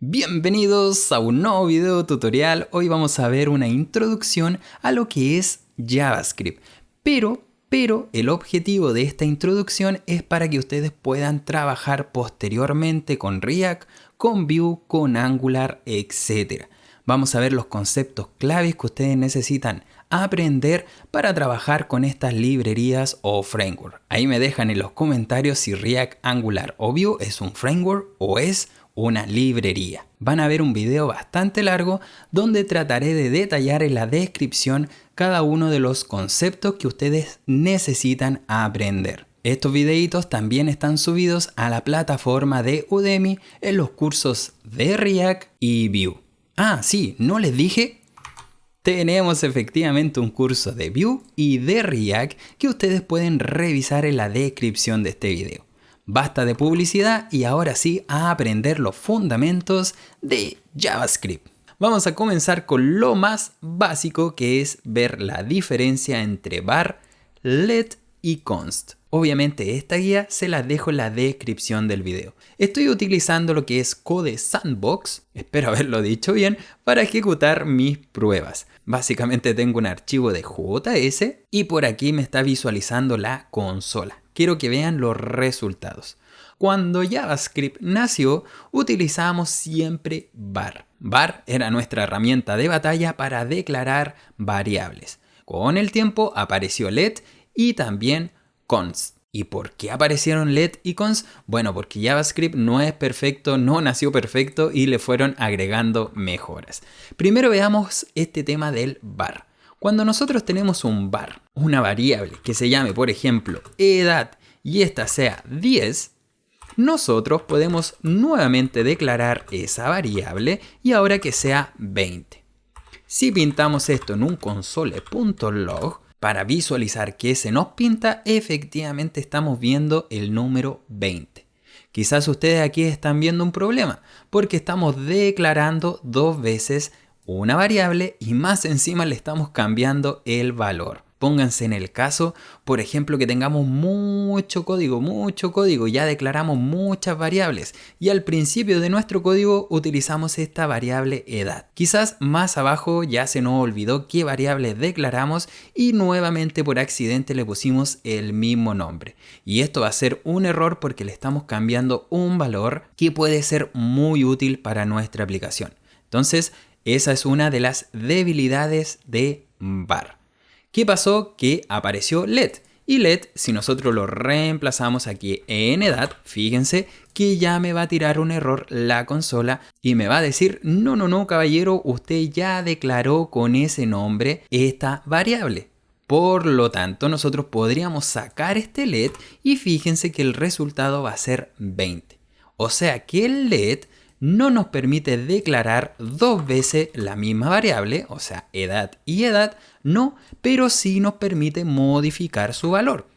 Bienvenidos a un nuevo video tutorial. Hoy vamos a ver una introducción a lo que es JavaScript. Pero el objetivo de esta introducción es para que ustedes puedan trabajar posteriormente con React, con Vue, con Angular, etc. Vamos a ver los conceptos claves que ustedes necesitan aprender para trabajar con estas librerías o framework. Ahí me dejan en los comentarios si React, Angular o Vue es un framework o es una librería. Van a ver un video bastante largo donde trataré de detallar en la descripción cada uno de los conceptos que ustedes necesitan aprender. Estos videitos también están subidos a la plataforma de Udemy en los cursos de React y Vue. Ah, sí, no les dije. Tenemos efectivamente un curso de Vue y de React que ustedes pueden revisar en la descripción de este video. Basta de publicidad y ahora sí a aprender los fundamentos de JavaScript. Vamos a comenzar con lo más básico, que es ver la diferencia entre var, let y const. Obviamente esta guía se la dejo en la descripción del video. Estoy utilizando lo que es Code Sandbox, espero haberlo dicho bien, para ejecutar mis pruebas. Básicamente tengo un archivo de JS y por aquí me está visualizando la consola. Quiero que vean los resultados. Cuando JavaScript nació, utilizábamos siempre var. Var era nuestra herramienta de batalla para declarar variables. Con el tiempo apareció let y también const. ¿Y por qué aparecieron let y const? Bueno, porque JavaScript no es perfecto, no nació perfecto y le fueron agregando mejoras. Primero veamos este tema del var. Cuando nosotros tenemos un var, una variable que se llame, por ejemplo, edad y esta sea 10, nosotros podemos nuevamente declarar esa variable y ahora que sea 20. Si pintamos esto en un console.log, para visualizar que se nos pinta, efectivamente estamos viendo el número 20. Quizás ustedes aquí están viendo un problema, porque estamos declarando dos veces una variable y más encima le estamos cambiando el valor. Pónganse en el caso, por ejemplo, que tengamos mucho código, ya declaramos muchas variables y al principio de nuestro código utilizamos esta variable edad. Quizás más abajo ya se nos olvidó qué variable declaramos y nuevamente por accidente le pusimos el mismo nombre. Y esto va a ser un error porque le estamos cambiando un valor que puede ser muy útil para nuestra aplicación. Entonces, esa es una de las debilidades de var. ¿Qué pasó? Que apareció let. Y let, si nosotros lo reemplazamos aquí en edad, fíjense que ya me va a tirar un error la consola y me va a decir, no, caballero, usted ya declaró con ese nombre esta variable. Por lo tanto, nosotros podríamos sacar este let y fíjense que el resultado va a ser 20. O sea que el let no nos permite declarar dos veces la misma variable, o sea, edad y edad, no, pero sí nos permite modificar su valor.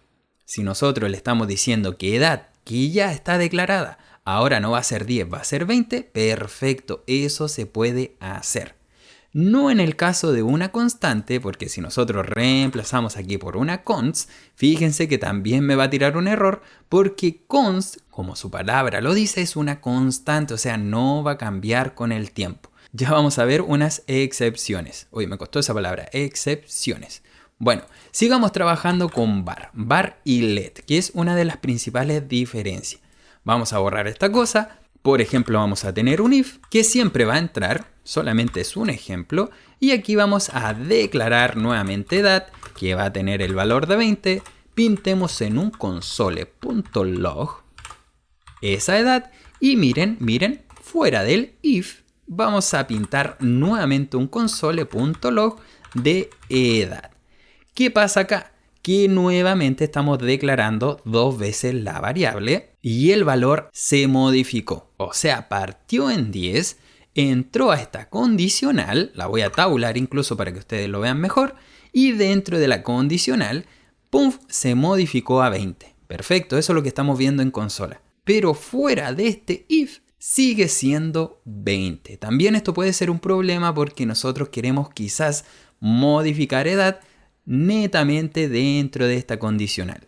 Si nosotros le estamos diciendo que edad, que ya está declarada, ahora no va a ser 10, va a ser 20, perfecto, eso se puede hacer. No en el caso de una constante, porque si nosotros reemplazamos aquí por una const, fíjense que también me va a tirar un error, porque const, como su palabra lo dice, es una constante, o sea, no va a cambiar con el tiempo. Ya vamos a ver unas excepciones. Uy, me costó esa palabra, excepciones. Bueno, sigamos trabajando con var y let, que es una de las principales diferencias. Vamos a borrar esta cosa. Por ejemplo, vamos a tener un if que siempre va a entrar, solamente es un ejemplo, y aquí vamos a declarar nuevamente edad, que va a tener el valor de 20, pintemos en un console.log esa edad, y miren, fuera del if, vamos a pintar nuevamente un console.log de edad. ¿Qué pasa acá? Que nuevamente estamos declarando dos veces la variable y el valor se modificó. O sea, partió en 10, entró a esta condicional, la voy a tabular incluso para que ustedes lo vean mejor, y dentro de la condicional, ¡pum!, se modificó a 20. Perfecto, eso es lo que estamos viendo en consola. Pero fuera de este if, sigue siendo 20. También esto puede ser un problema porque nosotros queremos quizás modificar edad netamente dentro de esta condicional.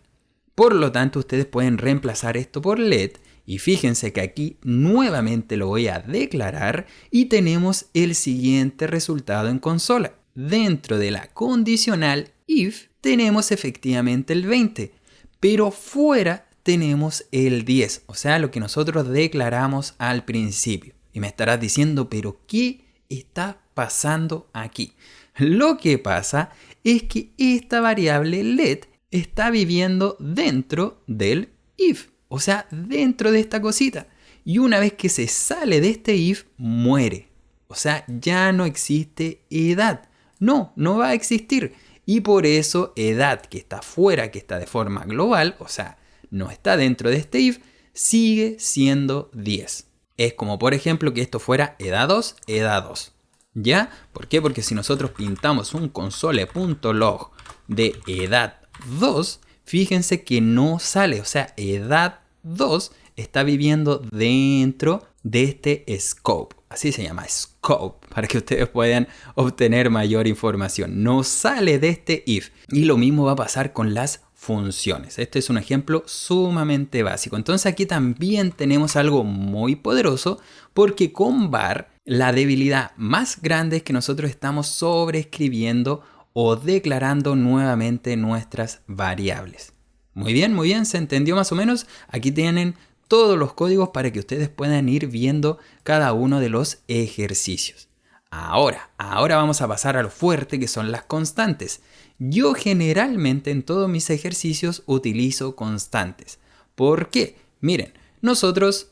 Por lo tanto, ustedes pueden reemplazar esto por let Y fíjense que aquí nuevamente lo voy a declarar y tenemos el siguiente resultado en consola. Dentro de la condicional if tenemos efectivamente el 20, pero fuera tenemos el 10, o sea, lo que nosotros declaramos al principio. Y me estarás diciendo, pero ¿qué está pasando aquí? Lo que pasa es que esta variable let está viviendo dentro del if, o sea, dentro de esta cosita. Y una vez que se sale de este if, muere. O sea, ya no existe edad. No va a existir. Y por eso edad que está fuera, que está de forma global, o sea, no está dentro de este if, sigue siendo 10. Es como por ejemplo que esto fuera edad 2, edad 2. ¿Ya? ¿Por qué? Porque si nosotros pintamos un console.log de edad 2, fíjense que no sale. O sea, edad 2 está viviendo dentro de este scope. Así se llama, scope, para que ustedes puedan obtener mayor información. No sale de este if. Y lo mismo va a pasar con las funciones. Este es un ejemplo sumamente básico. Entonces aquí también tenemos algo muy poderoso porque con var la debilidad más grande es que nosotros estamos sobreescribiendo o declarando nuevamente nuestras variables. Muy bien, ¿se entendió más o menos? Aquí tienen todos los códigos para que ustedes puedan ir viendo cada uno de los ejercicios. Ahora vamos a pasar a lo fuerte que son las constantes. Yo generalmente en todos mis ejercicios utilizo constantes. ¿Por qué? Miren, nosotros,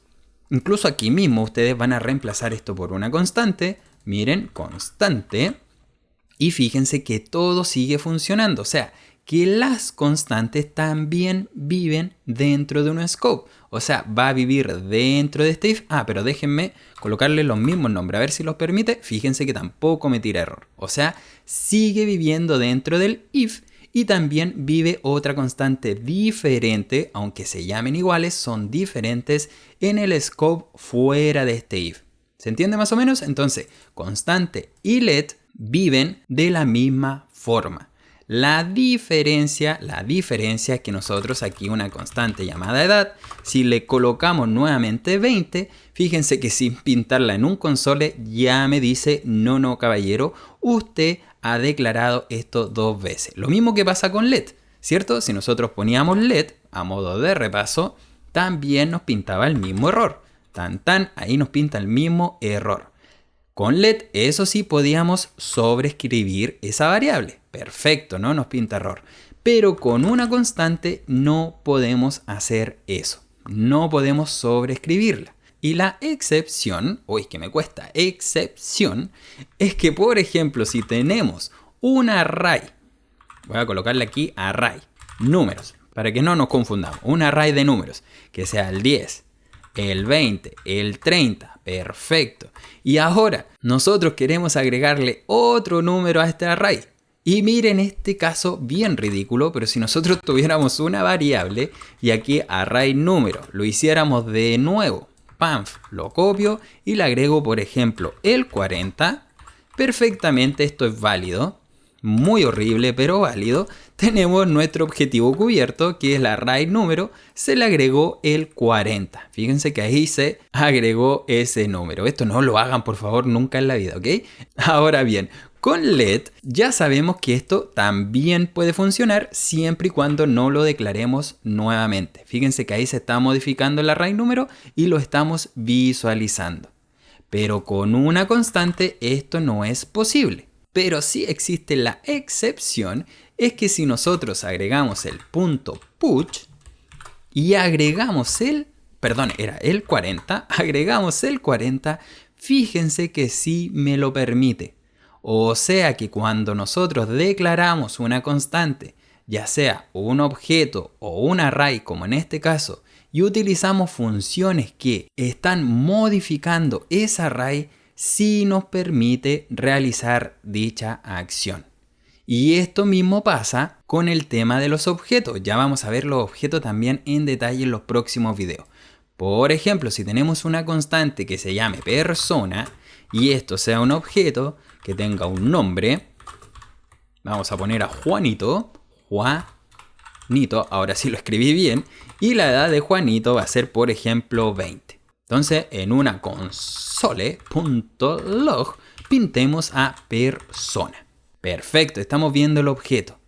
incluso aquí mismo ustedes van a reemplazar esto por una constante. Miren, constante. Y fíjense que todo sigue funcionando. O sea, que las constantes también viven dentro de un scope. O sea, va a vivir dentro de este if. Pero déjenme colocarle los mismos nombres. A ver si los permite. Fíjense que tampoco me tira error. O sea, sigue viviendo dentro del if. Y también vive otra constante diferente. Aunque se llamen iguales, son diferentes en el scope fuera de este if. ¿Se entiende más o menos? Entonces, constante y let viven de la misma forma. La diferencia es que nosotros aquí una constante llamada edad, si le colocamos nuevamente 20, fíjense que sin pintarla en un console ya me dice no caballero, usted ha declarado esto 2 veces. Lo mismo que pasa con let, ¿cierto? Si nosotros poníamos let a modo de repaso, también nos pintaba el mismo error. Ahí nos pinta el mismo error. Con let, eso sí, podíamos sobreescribir esa variable. Perfecto, no nos pinta error. Pero con una constante no podemos hacer eso. No podemos sobreescribirla. Y la excepción, excepción, es que, por ejemplo, si tenemos un array, voy a colocarle aquí array, números, para que no nos confundamos, un array de números, que sea el 10, el 20, el 30, perfecto. Y ahora nosotros queremos agregarle otro número a este array. Y miren este caso bien ridículo, pero si nosotros tuviéramos una variable y aquí array número, lo hiciéramos de nuevo, lo copio y le agrego por ejemplo el 40, perfectamente esto es válido. Muy horrible, pero válido. Tenemos nuestro objetivo cubierto, que es el array número, se le agregó el 40. Fíjense que ahí se agregó ese número. Esto no lo hagan, por favor, nunca en la vida, ¿ok? Ahora bien, con let ya sabemos que esto también puede funcionar siempre y cuando no lo declaremos nuevamente. Fíjense que ahí se está modificando el array número y lo estamos visualizando. Pero con una constante esto no es posible. Pero sí existe la excepción, es que si nosotros agregamos el punto push y agregamos el 40, agregamos el 40, fíjense que sí me lo permite. O sea que cuando nosotros declaramos una constante, ya sea un objeto o un array como en este caso, y utilizamos funciones que están modificando ese array, sí nos permite realizar dicha acción. Y esto mismo pasa con el tema de los objetos. Ya vamos a ver los objetos también en detalle en los próximos videos. Por ejemplo, si tenemos una constante que se llame persona y esto sea un objeto que tenga un nombre, vamos a poner a Juanito, Nito, ahora sí lo escribí bien, y la edad de Juanito va a ser, por ejemplo, 20. Entonces, en una console.log pintemos a persona. Perfecto, estamos viendo el objeto.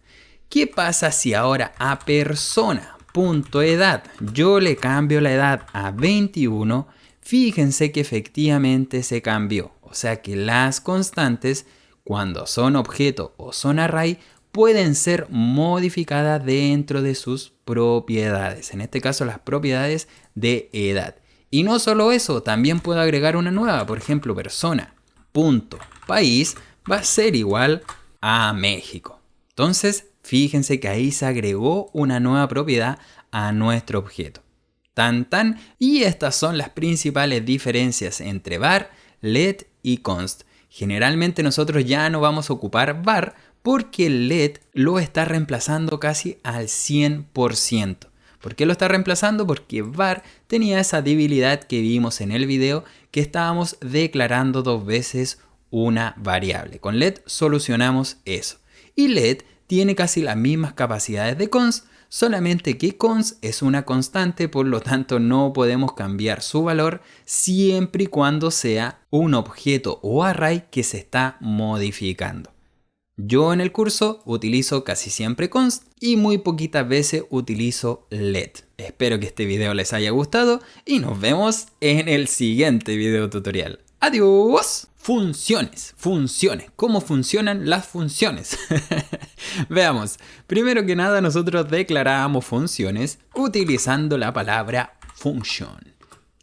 ¿Qué pasa si ahora a persona.edad yo le cambio la edad a 21? Fíjense que efectivamente se cambió. O sea que las constantes, cuando son objeto o son array, pueden ser modificadas dentro de sus propiedades. En este caso, las propiedades de edad. Y no solo eso, también puedo agregar una nueva. Por ejemplo, persona.país va a ser igual a México. Entonces, fíjense que ahí se agregó una nueva propiedad a nuestro objeto. Tan. Y estas son las principales diferencias entre var, let y const. Generalmente nosotros ya no vamos a ocupar var porque el let lo está reemplazando casi al 100%. ¿Por qué lo está reemplazando? Porque var tenía esa debilidad que vimos en el video, que estábamos declarando 2 veces una variable. Con let solucionamos eso. Y let tiene casi las mismas capacidades de const, solamente que const es una constante, por lo tanto no podemos cambiar su valor siempre y cuando sea un objeto o array que se está modificando. Yo en el curso utilizo casi siempre const y muy poquitas veces utilizo let. Espero que este video les haya gustado y nos vemos en el siguiente video tutorial. ¡Adiós! Funciones. ¿Cómo funcionan las funciones? Veamos. Primero que nada, nosotros declaramos funciones utilizando la palabra function.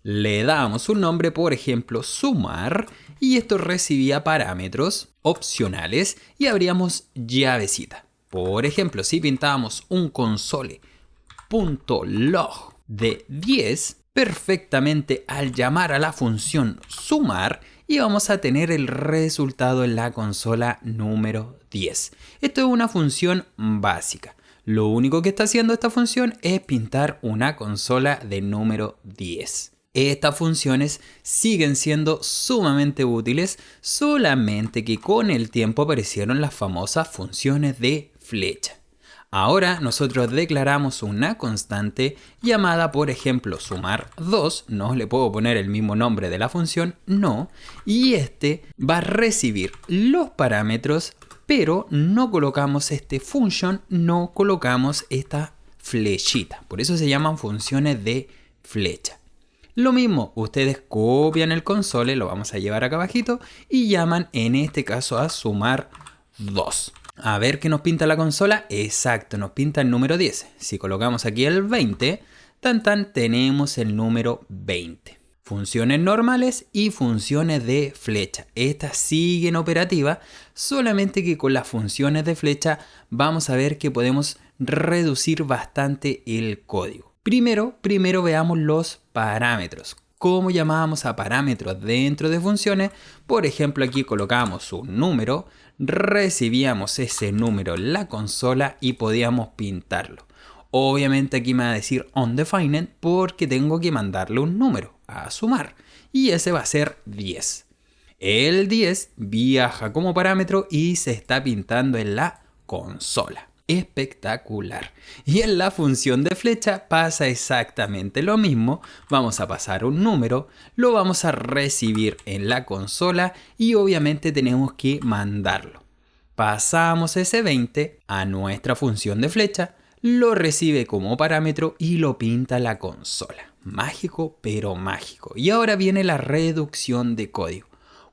Le damos un nombre, por ejemplo, sumar, y esto recibía parámetros opcionales y abríamos llavecita. Por ejemplo, si pintábamos un console.log de 10, perfectamente al llamar a la función sumar, íbamos a tener el resultado en la consola número 10. Esto es una función básica. Lo único que está haciendo esta función es pintar una consola de número 10. Estas funciones siguen siendo sumamente útiles, solamente que con el tiempo aparecieron las famosas funciones de flecha. Ahora nosotros declaramos una constante llamada, por ejemplo, sumar 2, no le puedo poner el mismo nombre de la función, no, y este va a recibir los parámetros, pero no colocamos este function, no colocamos esta flechita, por eso se llaman funciones de flecha. Lo mismo, ustedes copian el console, lo vamos a llevar acá abajito y llaman en este caso a sumar 2. A ver qué nos pinta la consola. Exacto, nos pinta el número 10. Si colocamos aquí el 20, tenemos el número 20. Funciones normales y funciones de flecha. Estas siguen operativas, solamente que con las funciones de flecha vamos a ver que podemos reducir bastante el código. Primero veamos los parámetros. ¿Cómo llamábamos a parámetros dentro de funciones? Por ejemplo, aquí colocábamos un número, recibíamos ese número en la consola y podíamos pintarlo. Obviamente aquí me va a decir undefined porque tengo que mandarle un número a sumar y ese va a ser 10. El 10 viaja como parámetro y se está pintando en la consola. Espectacular. Y en la función de flecha pasa exactamente lo mismo. Vamos a pasar un número, lo vamos a recibir en la consola y obviamente tenemos que mandarlo. Pasamos ese 20 a nuestra función de flecha, lo recibe como parámetro y lo pinta la consola. Mágico, pero mágico. Y ahora viene la reducción de código.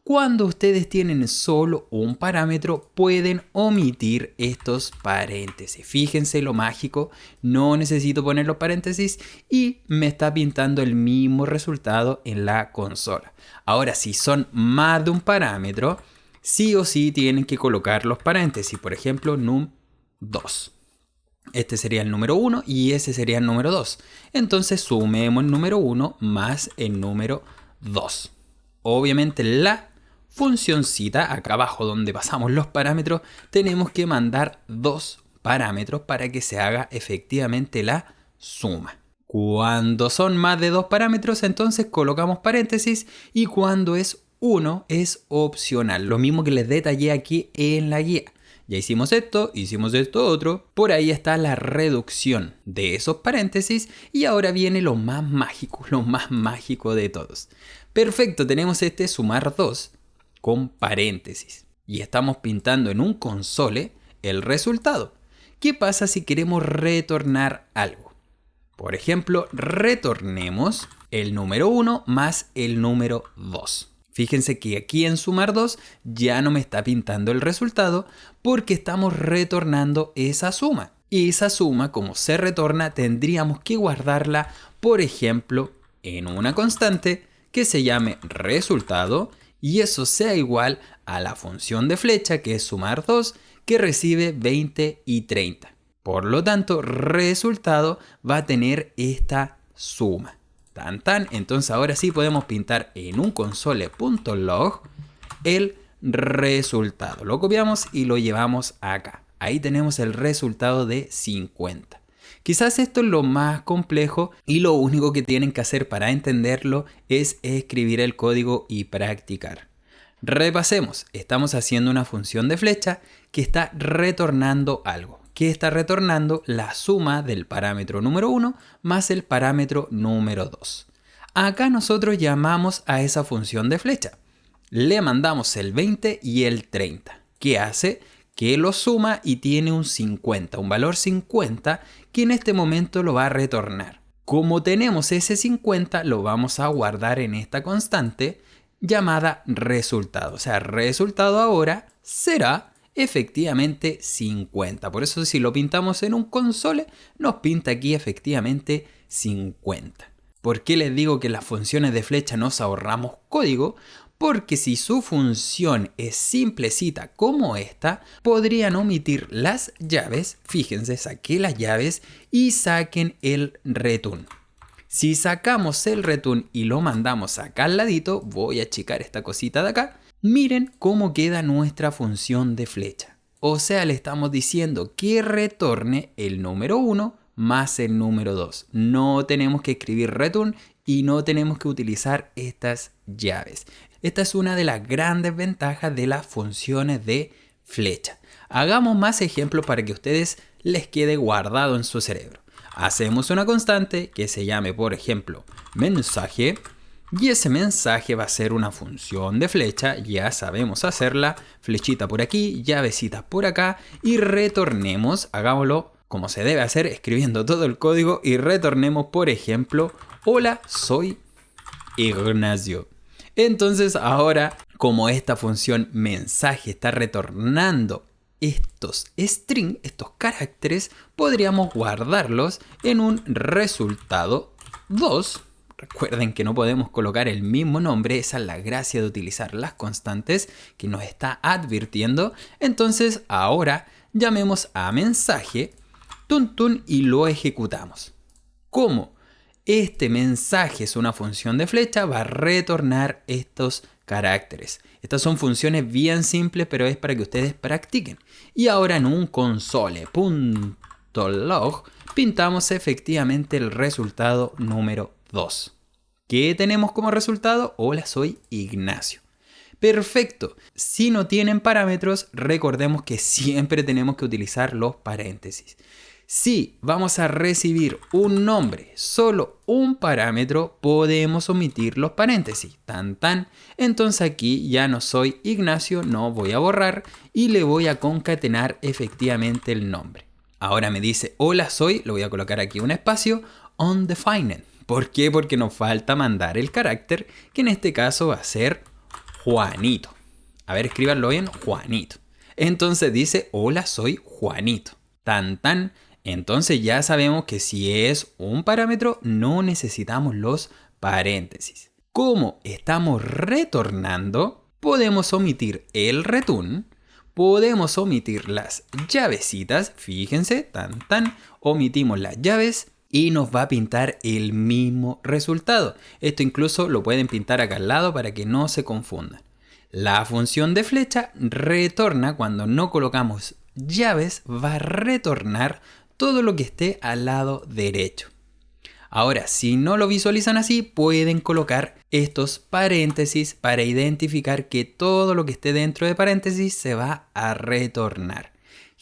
Cuando ustedes tienen solo un parámetro, pueden omitir estos paréntesis. Fíjense lo mágico, no necesito poner los paréntesis y me está pintando el mismo resultado en la consola. Ahora, si son más de un parámetro, sí o sí tienen que colocar los paréntesis. Por ejemplo, num2. Este sería el número 1 y ese sería el número 2. Entonces sumemos el número 1 más el número 2. Obviamente la funcioncita, acá abajo donde pasamos los parámetros, tenemos que mandar 2 parámetros para que se haga efectivamente la suma. Cuando son más de 2 parámetros, entonces colocamos paréntesis y cuando es 1 es opcional. Lo mismo que les detallé aquí en la guía. Ya hicimos esto otro. Por ahí está la reducción de esos paréntesis y ahora viene lo más mágico de todos. Perfecto, tenemos este sumar 2 con paréntesis y estamos pintando en un console el resultado. ¿Qué pasa si queremos retornar algo? Por ejemplo, retornemos el número 1 más el número 2. Fíjense que aquí en sumar 2 ya no me está pintando el resultado porque estamos retornando esa suma. Y esa suma, como se retorna, tendríamos que guardarla, por ejemplo, en una constante que se llame resultado y eso sea igual a la función de flecha, que es sumar 2, que recibe 20 y 30. Por lo tanto, resultado va a tener esta suma. Entonces ahora sí podemos pintar en un console.log el resultado. Lo copiamos y lo llevamos acá. Ahí tenemos el resultado de 50. Quizás esto es lo más complejo y lo único que tienen que hacer para entenderlo es escribir el código y practicar. Repasemos, estamos haciendo una función de flecha que está retornando algo. Que está retornando la suma del parámetro número 1 más el parámetro número 2. Acá nosotros llamamos a esa función de flecha. Le mandamos el 20 y el 30. ¿Qué hace? Que lo suma y tiene un 50, un valor 50 que en este momento lo va a retornar. Como tenemos ese 50, lo vamos a guardar en esta constante llamada resultado. O sea, resultado ahora será efectivamente 50. Por eso si lo pintamos en un console, nos pinta aquí efectivamente 50. ¿Por qué les digo que las funciones de flecha nos ahorramos código? Porque si su función es simplecita como esta, podrían omitir las llaves. Fíjense, saqué las llaves y saquen el return. Si sacamos el return y lo mandamos acá al ladito, voy a achicar esta cosita de acá. Miren cómo queda nuestra función de flecha. O sea, le estamos diciendo que retorne el número 1 más el número 2. No tenemos que escribir return y no tenemos que utilizar estas llaves. Esta es una de las grandes ventajas de las funciones de flecha. Hagamos más ejemplos para que a ustedes les quede guardado en su cerebro. Hacemos una constante que se llame, por ejemplo, mensaje. Y ese mensaje va a ser una función de flecha, ya sabemos hacerla, flechita por aquí, llavecitas por acá y retornemos, hagámoslo como se debe hacer, escribiendo todo el código y retornemos, por ejemplo, hola, soy Ignacio. Entonces ahora, como esta función mensaje está retornando estos string, estos caracteres, podríamos guardarlos en un resultado 2. Recuerden que no podemos colocar el mismo nombre, esa es la gracia de utilizar las constantes que nos está advirtiendo. Entonces ahora llamemos a mensaje, y lo ejecutamos. ¿Cómo? Este mensaje es una función de flecha, va a retornar estos caracteres. Estas son funciones bien simples, pero es para que ustedes practiquen. Y ahora en un console.log pintamos efectivamente el resultado número 2. ¿Qué tenemos como resultado? Hola, soy Ignacio. Perfecto. Si no tienen parámetros, recordemos que siempre tenemos que utilizar los paréntesis. Si vamos a recibir un nombre, solo un parámetro, podemos omitir los paréntesis. Entonces aquí ya no soy Ignacio, no voy a borrar y le voy a concatenar efectivamente el nombre. Ahora me dice hola soy, le voy a colocar aquí un espacio, undefined. ¿Por qué? Porque nos falta mandar el carácter, que en este caso va a ser Juanito. A ver, escríbanlo bien, Juanito. Entonces dice, hola, soy Juanito. Entonces ya sabemos que si es un parámetro, no necesitamos los paréntesis. Como estamos retornando, podemos omitir el return, podemos omitir las llavecitas. Fíjense, omitimos las llaves. Y nos va a pintar el mismo resultado. Esto incluso lo pueden pintar acá al lado para que no se confundan. La función de flecha retorna cuando no colocamos llaves, va a retornar todo lo que esté al lado derecho. Ahora, si no lo visualizan así, pueden colocar estos paréntesis para identificar que todo lo que esté dentro de paréntesis se va a retornar.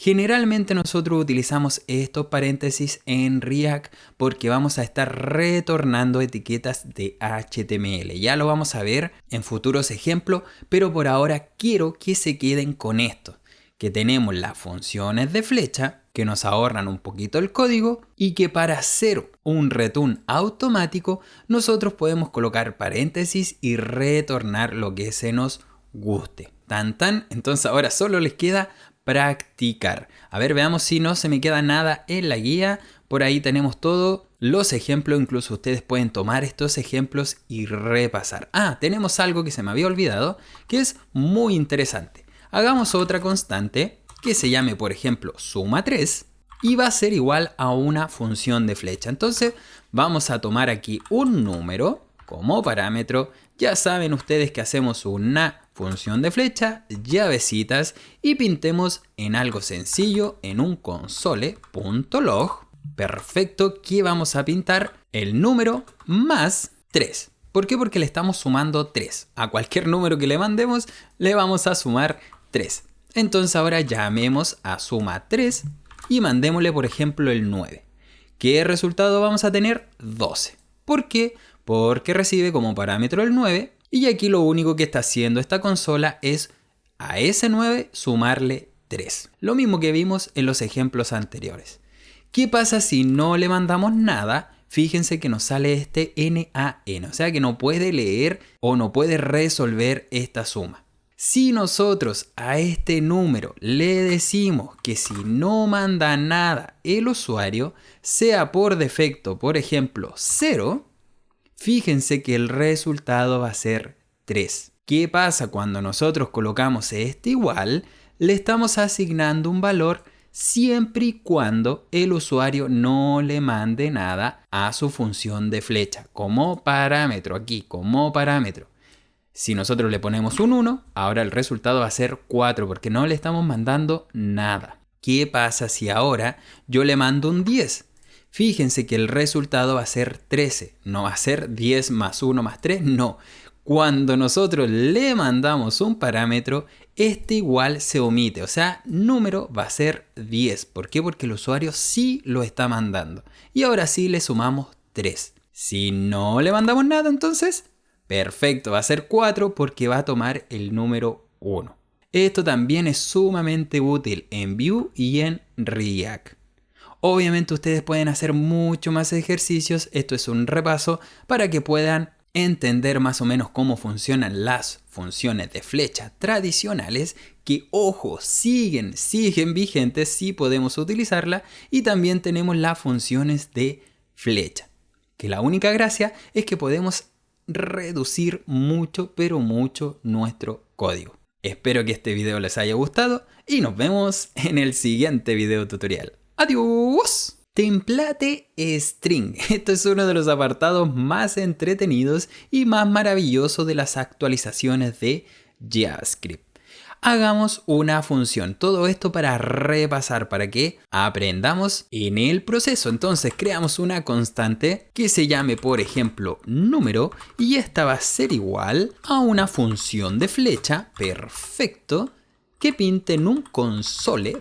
Generalmente nosotros utilizamos estos paréntesis en React porque vamos a estar retornando etiquetas de HTML. Ya lo vamos a ver en futuros ejemplos, pero por ahora quiero que se queden con esto. Que tenemos las funciones de flecha que nos ahorran un poquito el código y que para hacer un return automático nosotros podemos colocar paréntesis y retornar lo que se nos guste. Tan tan, entonces ahora solo les queda practicar. A ver, veamos si no se me queda nada en la guía. Por ahí tenemos todos los ejemplos, incluso ustedes pueden tomar estos ejemplos y repasar. Tenemos algo que se me había olvidado, que es muy interesante. Hagamos otra constante que se llame, por ejemplo, suma 3 y va a ser igual a una función de flecha. Entonces vamos a tomar aquí un número como parámetro. Ya saben ustedes que hacemos una función de flecha, llavecitas y pintemos en algo sencillo en un console.log. Perfecto, que vamos a pintar el número más 3. ¿Por qué? Porque le estamos sumando 3. A cualquier número que le mandemos le vamos a sumar 3. Entonces ahora llamemos a suma 3 y mandémosle por ejemplo el 9. ¿Qué resultado vamos a tener? 12. ¿Por qué? Porque recibe como parámetro el 9 y aquí lo único que está haciendo esta consola es a ese 9 sumarle 3. Lo mismo que vimos en los ejemplos anteriores. ¿Qué pasa si no le mandamos nada? Fíjense que nos sale este NaN, o sea que no puede leer o no puede resolver esta suma. Si nosotros a este número le decimos que si no manda nada el usuario, sea por defecto, por ejemplo, 0, fíjense que el resultado va a ser 3. ¿Qué pasa cuando nosotros colocamos este igual? Le estamos asignando un valor siempre y cuando el usuario no le mande nada a su función de flecha, como parámetro aquí, como parámetro. Si nosotros le ponemos un 1, ahora el resultado va a ser 4 porque no le estamos mandando nada. ¿Qué pasa si ahora yo le mando un 10? Fíjense que el resultado va a ser 13, no va a ser 10 más 1 más 3, no. Cuando nosotros le mandamos un parámetro, este igual se omite, o sea, número va a ser 10. ¿Por qué? Porque el usuario sí lo está mandando. Y ahora sí le sumamos 3. Si no le mandamos nada, entonces, perfecto, va a ser 4 porque va a tomar el número 1. Esto también es sumamente útil en Vue y en React. Obviamente ustedes pueden hacer mucho más ejercicios, esto es un repaso para que puedan entender más o menos cómo funcionan las funciones de flecha tradicionales que, ojo, siguen vigentes, sí podemos utilizarla, y también tenemos las funciones de flecha, que la única gracia es que podemos reducir mucho, pero mucho nuestro código. Espero que este video les haya gustado y nos vemos en el siguiente video tutorial. ¡Adiós! Template String. Esto es uno de los apartados más entretenidos y más maravillosos de las actualizaciones de JavaScript. Hagamos una función. Todo esto para repasar, para que aprendamos en el proceso. Entonces creamos una constante que se llame, por ejemplo, número, y esta va a ser igual a una función de flecha, perfecto, que pinte en un console.log,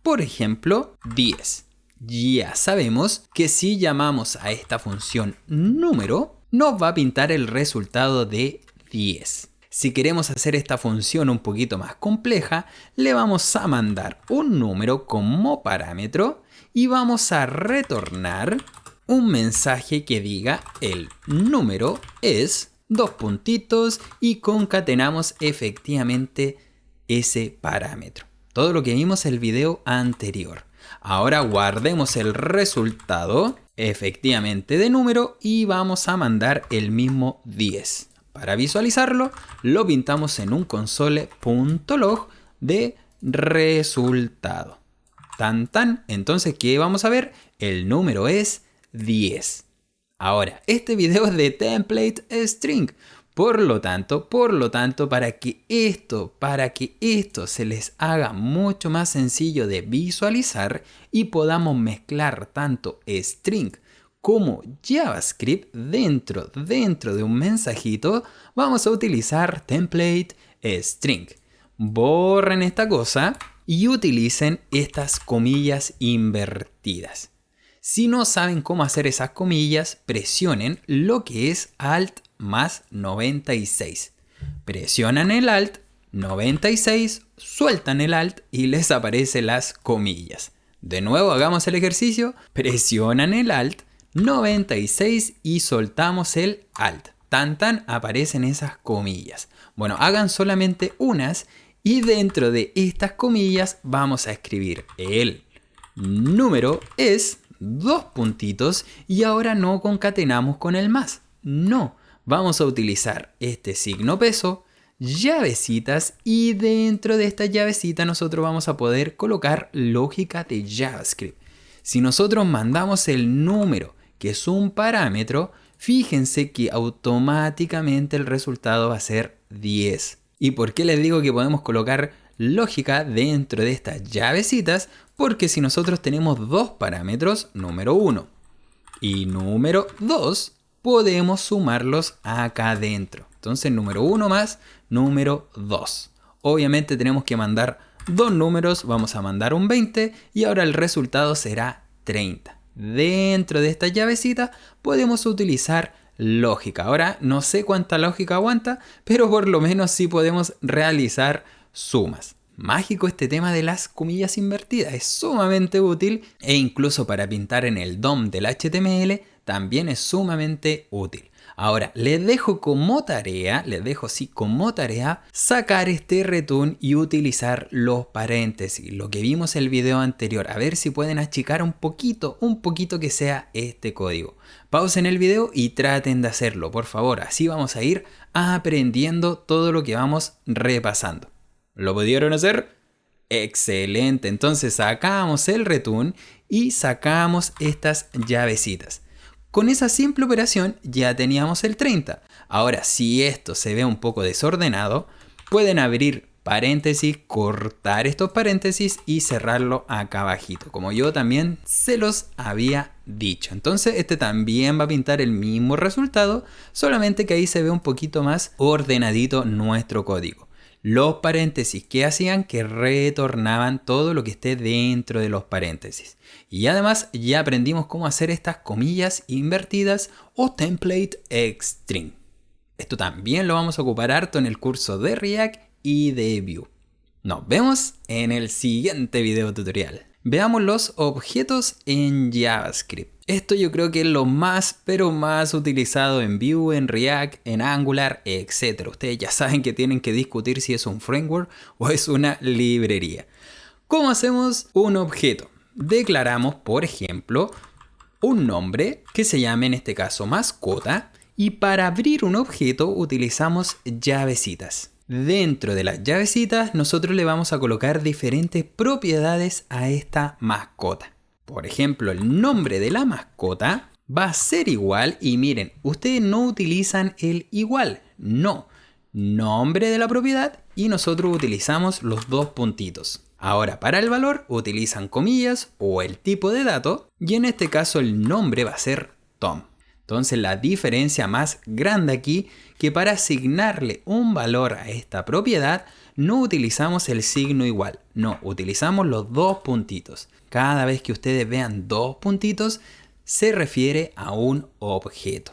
por ejemplo, 10. Ya sabemos que si llamamos a esta función número, nos va a pintar el resultado de 10. Si queremos hacer esta función un poquito más compleja, le vamos a mandar un número como parámetro y vamos a retornar un mensaje que diga el número es, dos puntitos, y concatenamos efectivamente ese parámetro. Todo lo que vimos en el video anterior. Ahora guardemos el resultado efectivamente de número y vamos a mandar el mismo 10. Para visualizarlo, lo pintamos en un console.log de resultado. Tan tan, entonces, ¿qué vamos a ver? El número es 10. Ahora, este video es de template string. Por lo tanto, para que esto se les haga mucho más sencillo de visualizar y podamos mezclar tanto string como JavaScript dentro de un mensajito, vamos a utilizar template string. Borren esta cosa y utilicen estas comillas invertidas. Si no saben cómo hacer esas comillas, presionen lo que es Alt más 96. Presionan el Alt 96, sueltan el Alt y les aparecen las comillas. De nuevo hagamos el ejercicio, presionan el Alt 96 y soltamos el Alt. Tan aparecen esas comillas. Bueno, hagan solamente unas y dentro de estas comillas vamos a escribir el número es 2 puntitos y ahora no concatenamos con el más. No, vamos a utilizar este signo peso, llavecitas y dentro de esta llavecita nosotros vamos a poder colocar lógica de JavaScript. Si nosotros mandamos el número, que es un parámetro, fíjense que automáticamente el resultado va a ser 10. ¿Y por qué les digo que podemos colocar lógica dentro de estas llavecitas? Porque si nosotros tenemos dos parámetros, número 1 y número 2, podemos sumarlos acá dentro. Entonces número 1 más número 2. Obviamente tenemos que mandar dos números, vamos a mandar un 20 y ahora el resultado será 30. Dentro de esta llavecita podemos utilizar lógica. Ahora no sé cuánta lógica aguanta, pero por lo menos sí podemos realizar sumas. Mágico este tema de las comillas invertidas, es sumamente útil e incluso para pintar en el DOM del HTML también es sumamente útil. Ahora les dejo como tarea, sacar este return y utilizar los paréntesis, lo que vimos en el video anterior, a ver si pueden achicar un poquito que sea este código. Pausen el video y traten de hacerlo, por favor, así vamos a ir aprendiendo todo lo que vamos repasando. ¿Lo pudieron hacer? ¡Excelente! Entonces sacamos el return y sacamos estas llavecitas. Con esa simple operación ya teníamos el 30. Ahora, si esto se ve un poco desordenado, pueden abrir paréntesis, cortar estos paréntesis y cerrarlo acá abajito, como yo también se los había dicho. Entonces este también va a pintar el mismo resultado, solamente que ahí se ve un poquito más ordenadito nuestro código. Los paréntesis, ¿qué hacían? Que retornaban todo lo que esté dentro de los paréntesis. Y además ya aprendimos cómo hacer estas comillas invertidas o template string. Esto también lo vamos a ocupar harto en el curso de React y de Vue. Nos vemos en el siguiente video tutorial. Veamos los objetos en JavaScript. Esto yo creo que es lo más, pero más utilizado en Vue, en React, en Angular, etc. Ustedes ya saben que tienen que discutir si es un framework o es una librería. ¿Cómo hacemos un objeto? Declaramos, por ejemplo, un nombre que se llame en este caso mascota y para abrir un objeto utilizamos llavecitas. Dentro de las llavecitas nosotros le vamos a colocar diferentes propiedades a esta mascota. Por ejemplo, el nombre de la mascota va a ser igual y miren, ustedes no utilizan el igual, no. Nombre de la propiedad y nosotros utilizamos los dos puntitos. Ahora para el valor utilizan comillas o el tipo de dato y en este caso el nombre va a ser Tom. Entonces la diferencia más grande aquí que para asignarle un valor a esta propiedad no utilizamos el signo igual, no, utilizamos los dos puntitos. Cada vez que ustedes vean dos puntitos se refiere a un objeto.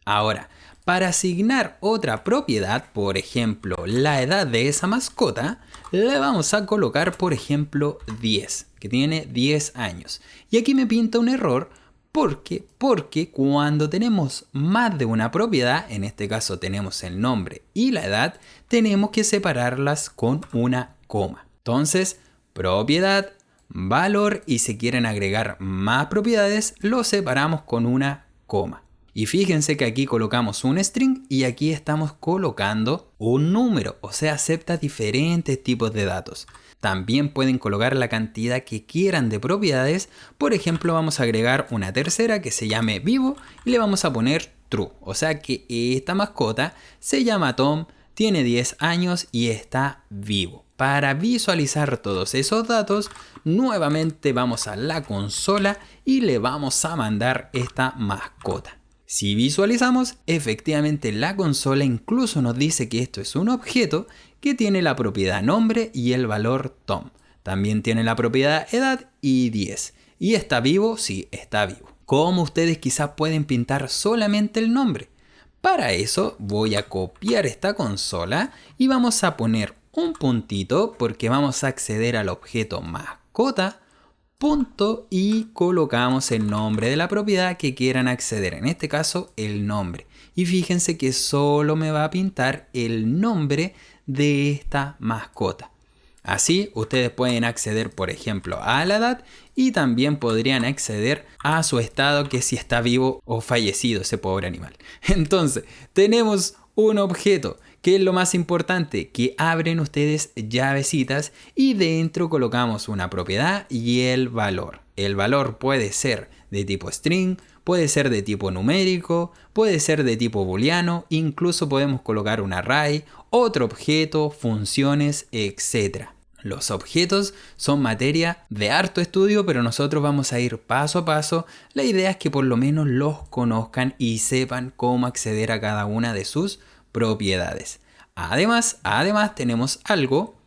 Ahora, para asignar otra propiedad, por ejemplo la edad de esa mascota, le vamos a colocar por ejemplo 10, que tiene 10 años. Y aquí me pinta un error. Porque cuando tenemos más de una propiedad, en este caso tenemos el nombre y la edad, tenemos que separarlas con una coma. Entonces, propiedad, valor y si quieren agregar más propiedades, lo separamos con una coma. Y fíjense que aquí colocamos un string y aquí estamos colocando un número, o sea, acepta diferentes tipos de datos. También pueden colocar la cantidad que quieran de propiedades. Por ejemplo, vamos a agregar una tercera que se llame vivo y le vamos a poner true. O sea que esta mascota se llama Tom, tiene 10 años y está vivo. Para visualizar todos esos datos, nuevamente vamos a la consola y le vamos a mandar esta mascota. Si visualizamos, efectivamente la consola incluso nos dice que esto es un objeto que tiene la propiedad nombre y el valor Tom. También tiene la propiedad edad y 10. ¿Y está vivo? Sí, está vivo. ¿Cómo ustedes quizás pueden pintar solamente el nombre? Para eso voy a copiar esta consola y vamos a poner un puntito porque vamos a acceder al objeto mascota, punto, y colocamos el nombre de la propiedad que quieran acceder, en este caso el nombre. Y fíjense que solo me va a pintar el nombre de esta mascota. Así ustedes pueden acceder, por ejemplo, a la edad y también podrían acceder a su estado, que si está vivo o fallecido ese pobre animal. Entonces, tenemos un objeto, que es lo más importante, que abren ustedes llavecitas y dentro colocamos una propiedad y el valor. El valor puede ser de tipo string, puede ser de tipo numérico, puede ser de tipo booleano, incluso podemos colocar un array, otro objeto, funciones, etc. Los objetos son materia de harto estudio, pero nosotros vamos a ir paso a paso. La idea es que por lo menos los conozcan y sepan cómo acceder a cada una de sus propiedades. Además tenemos algo,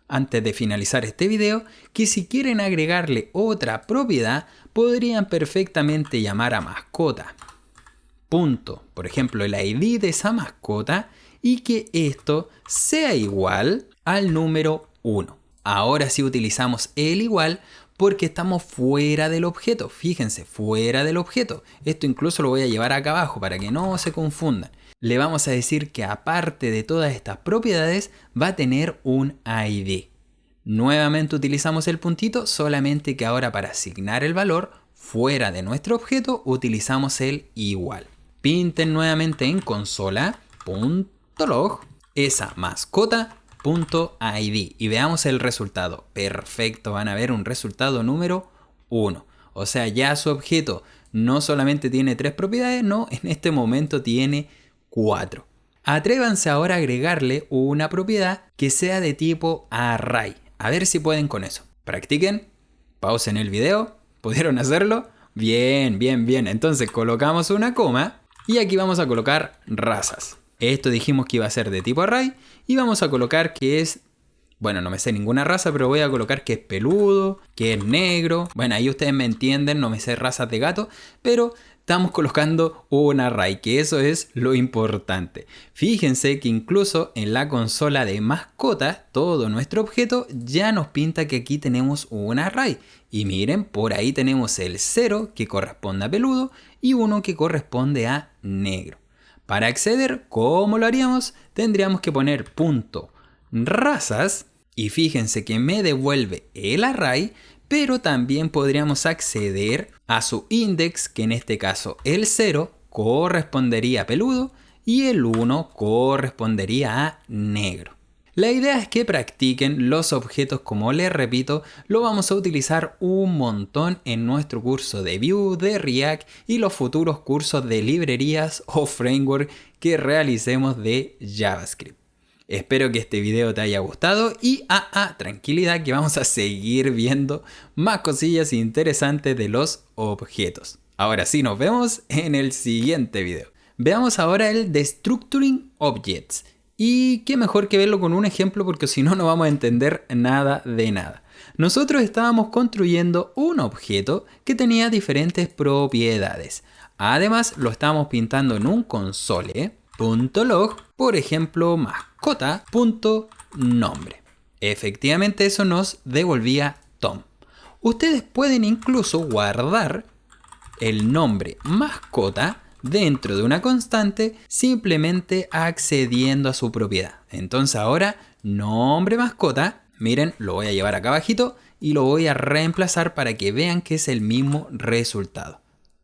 antes de finalizar este video, que si quieren agregarle otra propiedad, podrían perfectamente llamar a mascota. Punto, por ejemplo, el ID de esa mascota y que esto sea igual al número 1. Ahora sí utilizamos el igual porque estamos fuera del objeto. Fíjense, fuera del objeto. Esto incluso lo voy a llevar acá abajo para que no se confundan. Le vamos a decir que aparte de todas estas propiedades va a tener un ID. Nuevamente utilizamos el puntito, solamente que ahora para asignar el valor fuera de nuestro objeto utilizamos el igual. Pinten nuevamente en consola.log esa mascota.id y veamos el resultado. Perfecto, van a ver un resultado número 1. O sea, ya su objeto no solamente tiene 3 propiedades, no, en este momento tiene 4. Atrévanse ahora a agregarle una propiedad que sea de tipo array. A ver si pueden con eso. Practiquen, pausen el video. ¿Pudieron hacerlo? Bien, bien, bien. Entonces colocamos una coma y aquí vamos a colocar razas. Esto dijimos que iba a ser de tipo array y vamos a colocar que es, bueno, no me sé ninguna raza, pero voy a colocar que es peludo, que es negro. Bueno, ahí ustedes me entienden, no me sé razas de gato, pero estamos colocando un array, que eso es lo importante. Fíjense que incluso en la consola de mascotas, todo nuestro objeto ya nos pinta que aquí tenemos un array. Y miren, por ahí tenemos el 0 que corresponde a peludo y 1 que corresponde a negro. Para acceder, ¿cómo lo haríamos? Tendríamos que poner punto razas y fíjense que me devuelve el array, pero también podríamos acceder a su index, que en este caso el 0 correspondería a peludo y el 1 correspondería a negro. La idea es que practiquen los objetos, como les repito, lo vamos a utilizar un montón en nuestro curso de Vue, de React y los futuros cursos de librerías o framework que realicemos de JavaScript. Espero que este video te haya gustado y tranquilidad que vamos a seguir viendo más cosillas interesantes de los objetos. Ahora sí, nos vemos en el siguiente video. Veamos ahora el Destructuring Objects. Y qué mejor que verlo con un ejemplo porque si no, no vamos a entender nada de nada. Nosotros estábamos construyendo un objeto que tenía diferentes propiedades. Además, lo estábamos pintando en un console.log, por ejemplo, mascota.nombre. Efectivamente, eso nos devolvía Tom. Ustedes pueden incluso guardar el nombre mascota dentro de una constante simplemente accediendo a su propiedad. Entonces ahora nombre mascota, miren, lo voy a llevar acá abajito y lo voy a reemplazar para que vean que es el mismo resultado.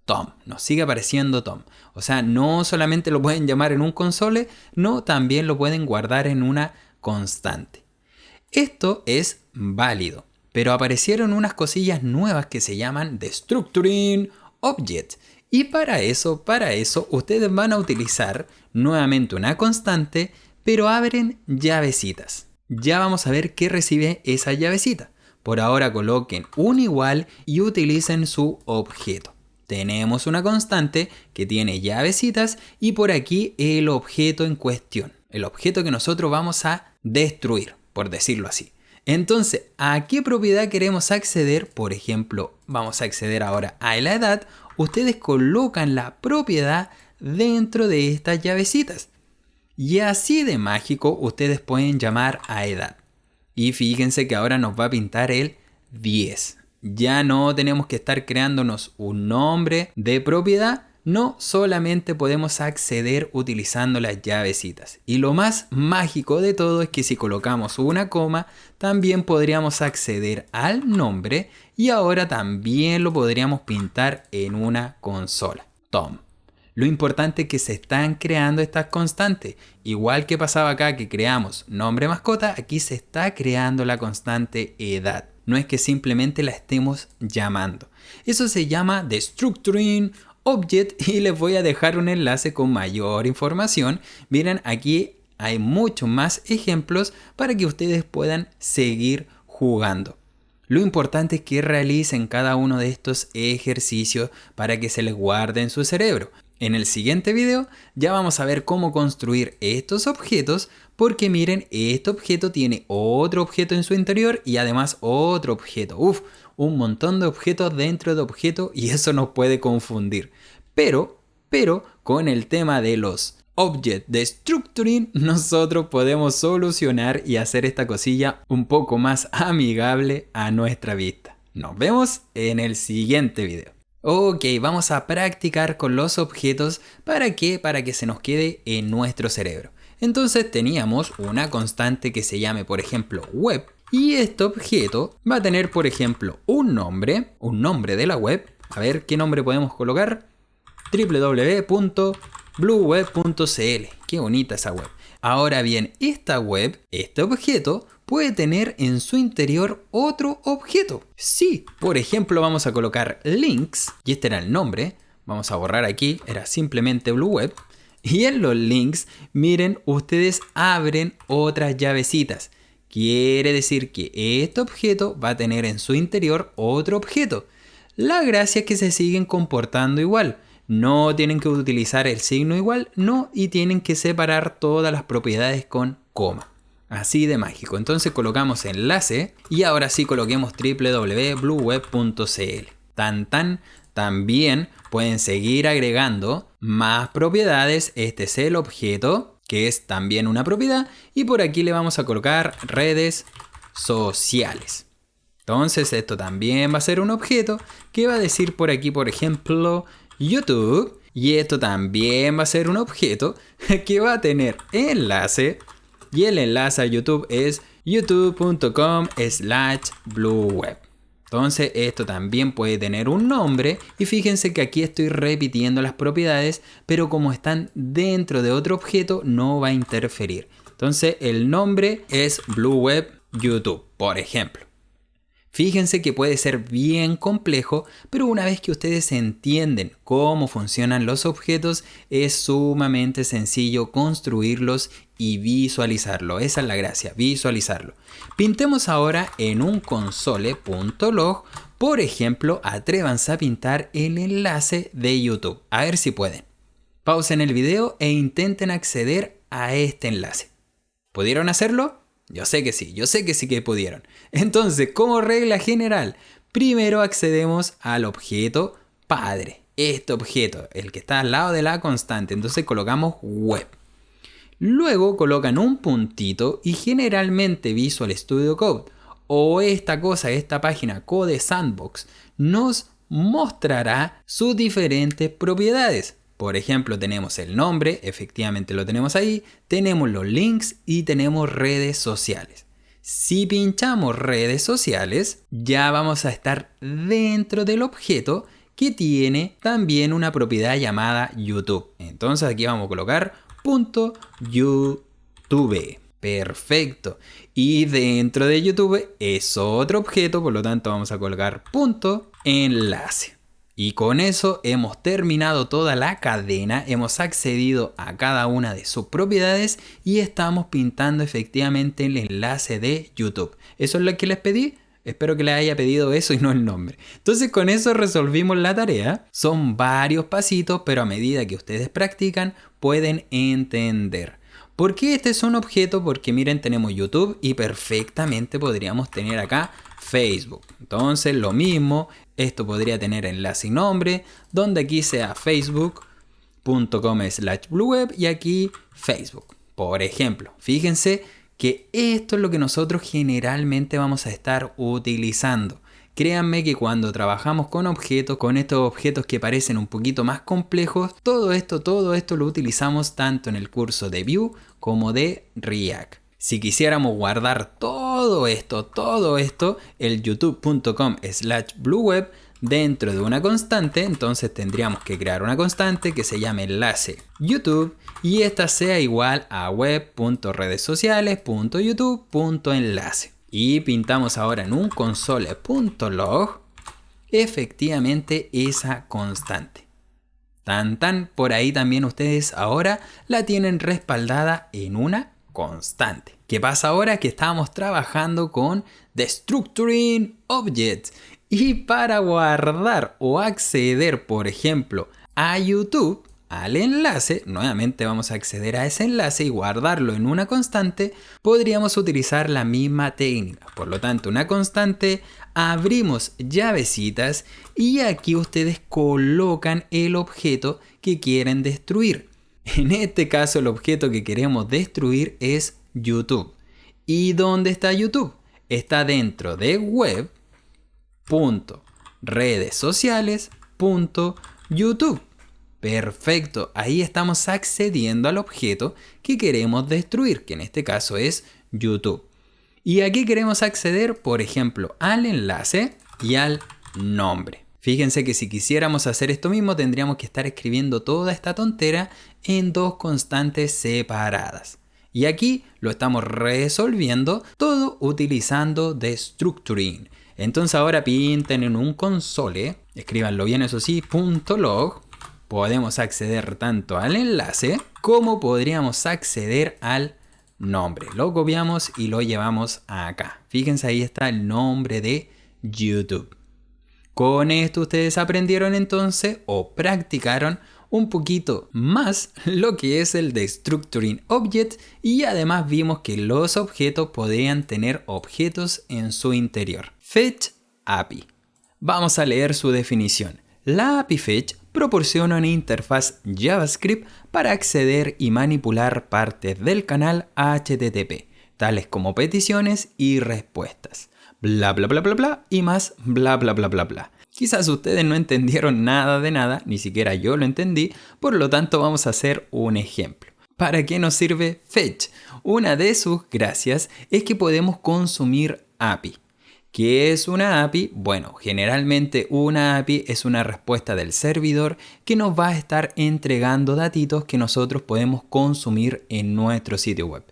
Tom, nos sigue apareciendo Tom. O sea, no solamente lo pueden llamar en un console, no, también lo pueden guardar en una constante. Esto es válido, pero aparecieron unas cosillas nuevas que se llaman Destructuring Objects. Y para eso ustedes van a utilizar nuevamente una constante, pero abren llavecitas. Ya vamos a ver qué recibe esa llavecita. Por ahora coloquen un igual y utilicen su objeto. Tenemos una constante que tiene llavecitas y por aquí el objeto en cuestión. El objeto que nosotros vamos a destruir, por decirlo así. Entonces, ¿a qué propiedad queremos acceder? Por ejemplo, vamos a acceder ahora a la edad. Ustedes colocan la propiedad dentro de estas llavecitas. Y así de mágico ustedes pueden llamar a edad. Y fíjense que ahora nos va a pintar el 10. Ya no tenemos que estar creándonos un nombre de propiedad. No, solamente podemos acceder utilizando las llavecitas. Y lo más mágico de todo es que si colocamos una coma, también podríamos acceder al nombre y ahora también lo podríamos pintar en una consola. Tom. Lo importante es que se están creando estas constantes. Igual que pasaba acá que creamos nombre mascota, aquí se está creando la constante edad. No es que simplemente la estemos llamando. Eso se llama destructuring object y les voy a dejar un enlace con mayor información. Miren, aquí hay muchos más ejemplos para que ustedes puedan seguir jugando. Lo importante es que realicen cada uno de estos ejercicios para que se les guarde en su cerebro. En el siguiente video ya vamos a ver cómo construir estos objetos porque miren, este objeto tiene otro objeto en su interior y además otro objeto. Un montón de objetos dentro de objetos y eso nos puede confundir. Pero con el tema de los Object Destructuring nosotros podemos solucionar y hacer esta cosilla un poco más amigable a nuestra vista. Nos vemos en el siguiente video. Ok, vamos a practicar con los objetos. ¿Para qué? Para que se nos quede en nuestro cerebro. Entonces teníamos una constante que se llame, por ejemplo, web. Y este objeto va a tener, por ejemplo, un nombre de la web. A ver, ¿qué nombre podemos colocar? www.blueweb.cl. Qué bonita esa web. Ahora bien, esta web, este objeto, puede tener en su interior otro objeto. Sí, por ejemplo, vamos a colocar links, y este era el nombre. Vamos a borrar aquí, era simplemente Blueweb. Y en los links, miren, ustedes abren otras llavecitas. Quiere decir que este objeto va a tener en su interior otro objeto. La gracia es que se siguen comportando igual. No tienen que utilizar el signo igual, no, y tienen que separar todas las propiedades con coma. Así de mágico. Entonces colocamos enlace y ahora sí coloquemos www.blueweb.cl. También pueden seguir agregando más propiedades. Este es el objeto, que es también una propiedad, y por aquí le vamos a colocar redes sociales. Entonces esto también va a ser un objeto que va a decir por aquí, por ejemplo, YouTube, y esto también va a ser un objeto que va a tener enlace, y el enlace a YouTube es youtube.com/blueweb. Entonces esto también puede tener un nombre y fíjense que aquí estoy repitiendo las propiedades, pero como están dentro de otro objeto no va a interferir. Entonces el nombre es Blueweb YouTube, por ejemplo. Fíjense que puede ser bien complejo, pero una vez que ustedes entienden cómo funcionan los objetos, es sumamente sencillo construirlos y visualizarlo. Esa es la gracia, visualizarlo. Pintemos ahora en un console.log. Por ejemplo, atrévanse a pintar el enlace de YouTube. A ver si pueden. Pausen el video e intenten acceder a este enlace. ¿Pudieron hacerlo? Yo sé que sí que pudieron. Entonces, como regla general, primero accedemos al objeto padre. Este objeto, el que está al lado de la constante. Entonces colocamos web. Luego colocan un puntito y generalmente Visual Studio Code o esta página Code Sandbox nos mostrará sus diferentes propiedades. Por ejemplo, tenemos el nombre, efectivamente lo tenemos ahí, tenemos los links y tenemos redes sociales. Si pinchamos redes sociales, ya vamos a estar dentro del objeto que tiene también una propiedad llamada YouTube. Entonces aquí vamos a colocar .youtube. Perfecto. Y dentro de YouTube es otro objeto, por lo tanto vamos a colocar .enlace. Y con eso hemos terminado toda la cadena, hemos accedido a cada una de sus propiedades y estamos pintando efectivamente el enlace de YouTube. ¿Eso es lo que les pedí? Espero que les haya pedido eso y no el nombre. Entonces con eso resolvimos la tarea. Son varios pasitos, pero a medida que ustedes practican pueden entender. ¿Por qué este es un objeto? Porque miren, tenemos YouTube y perfectamente podríamos tener acá Facebook. Entonces lo mismo, esto podría tener enlace y nombre, donde aquí sea facebook.com/blueweb y aquí Facebook. Por ejemplo, fíjense que esto es lo que nosotros generalmente vamos a estar utilizando. Créanme que cuando trabajamos con objetos, con estos objetos que parecen un poquito más complejos, todo esto lo utilizamos tanto en el curso de Vue como de React. Si quisiéramos guardar todo esto, el youtube.com/blueweb dentro de una constante, entonces tendríamos que crear una constante que se llame enlace YouTube y esta sea igual a web.redessociales.youtube.enlace. Y pintamos ahora en un console.log efectivamente esa constante. Por ahí también ustedes ahora la tienen respaldada en una constante. ¿Qué pasa ahora? Que estamos trabajando con Destructuring Objects. Y para guardar o acceder, por ejemplo, a YouTube, al enlace, nuevamente vamos a acceder a ese enlace y guardarlo en una constante, podríamos utilizar la misma técnica. Por lo tanto, una constante, abrimos llavecitas y aquí ustedes colocan el objeto que quieren destruir. En este caso, el objeto que queremos destruir es YouTube. ¿Y dónde está YouTube? Está dentro de web.redessociales.youtube. Perfecto, ahí estamos accediendo al objeto que queremos destruir, que en este caso es YouTube. ¿Y aquí queremos acceder? Por ejemplo, al enlace y al nombre. Fíjense que si quisiéramos hacer esto mismo, tendríamos que estar escribiendo toda esta tontera en dos constantes separadas. Y aquí lo estamos resolviendo todo utilizando Destructuring. Entonces ahora pinten en un console, escríbanlo bien eso sí, .log. Podemos acceder tanto al enlace como podríamos acceder al nombre. Lo copiamos y lo llevamos acá. Fíjense, ahí está el nombre de YouTube. Con esto ustedes aprendieron entonces o practicaron un poquito más lo que es el Destructuring Object y además vimos que los objetos podían tener objetos en su interior. Fetch API. Vamos a leer su definición. La API Fetch proporciona una interfaz JavaScript para acceder y manipular partes del canal HTTP, tales como peticiones y respuestas. Bla bla bla bla bla y más bla bla bla bla bla. Quizás ustedes no entendieron nada de nada, ni siquiera yo lo entendí, por lo tanto vamos a hacer un ejemplo. ¿Para qué nos sirve Fetch? Una de sus gracias es que podemos consumir API. ¿Qué es una API? Bueno, generalmente una API es una respuesta del servidor que nos va a estar entregando datitos que nosotros podemos consumir en nuestro sitio web.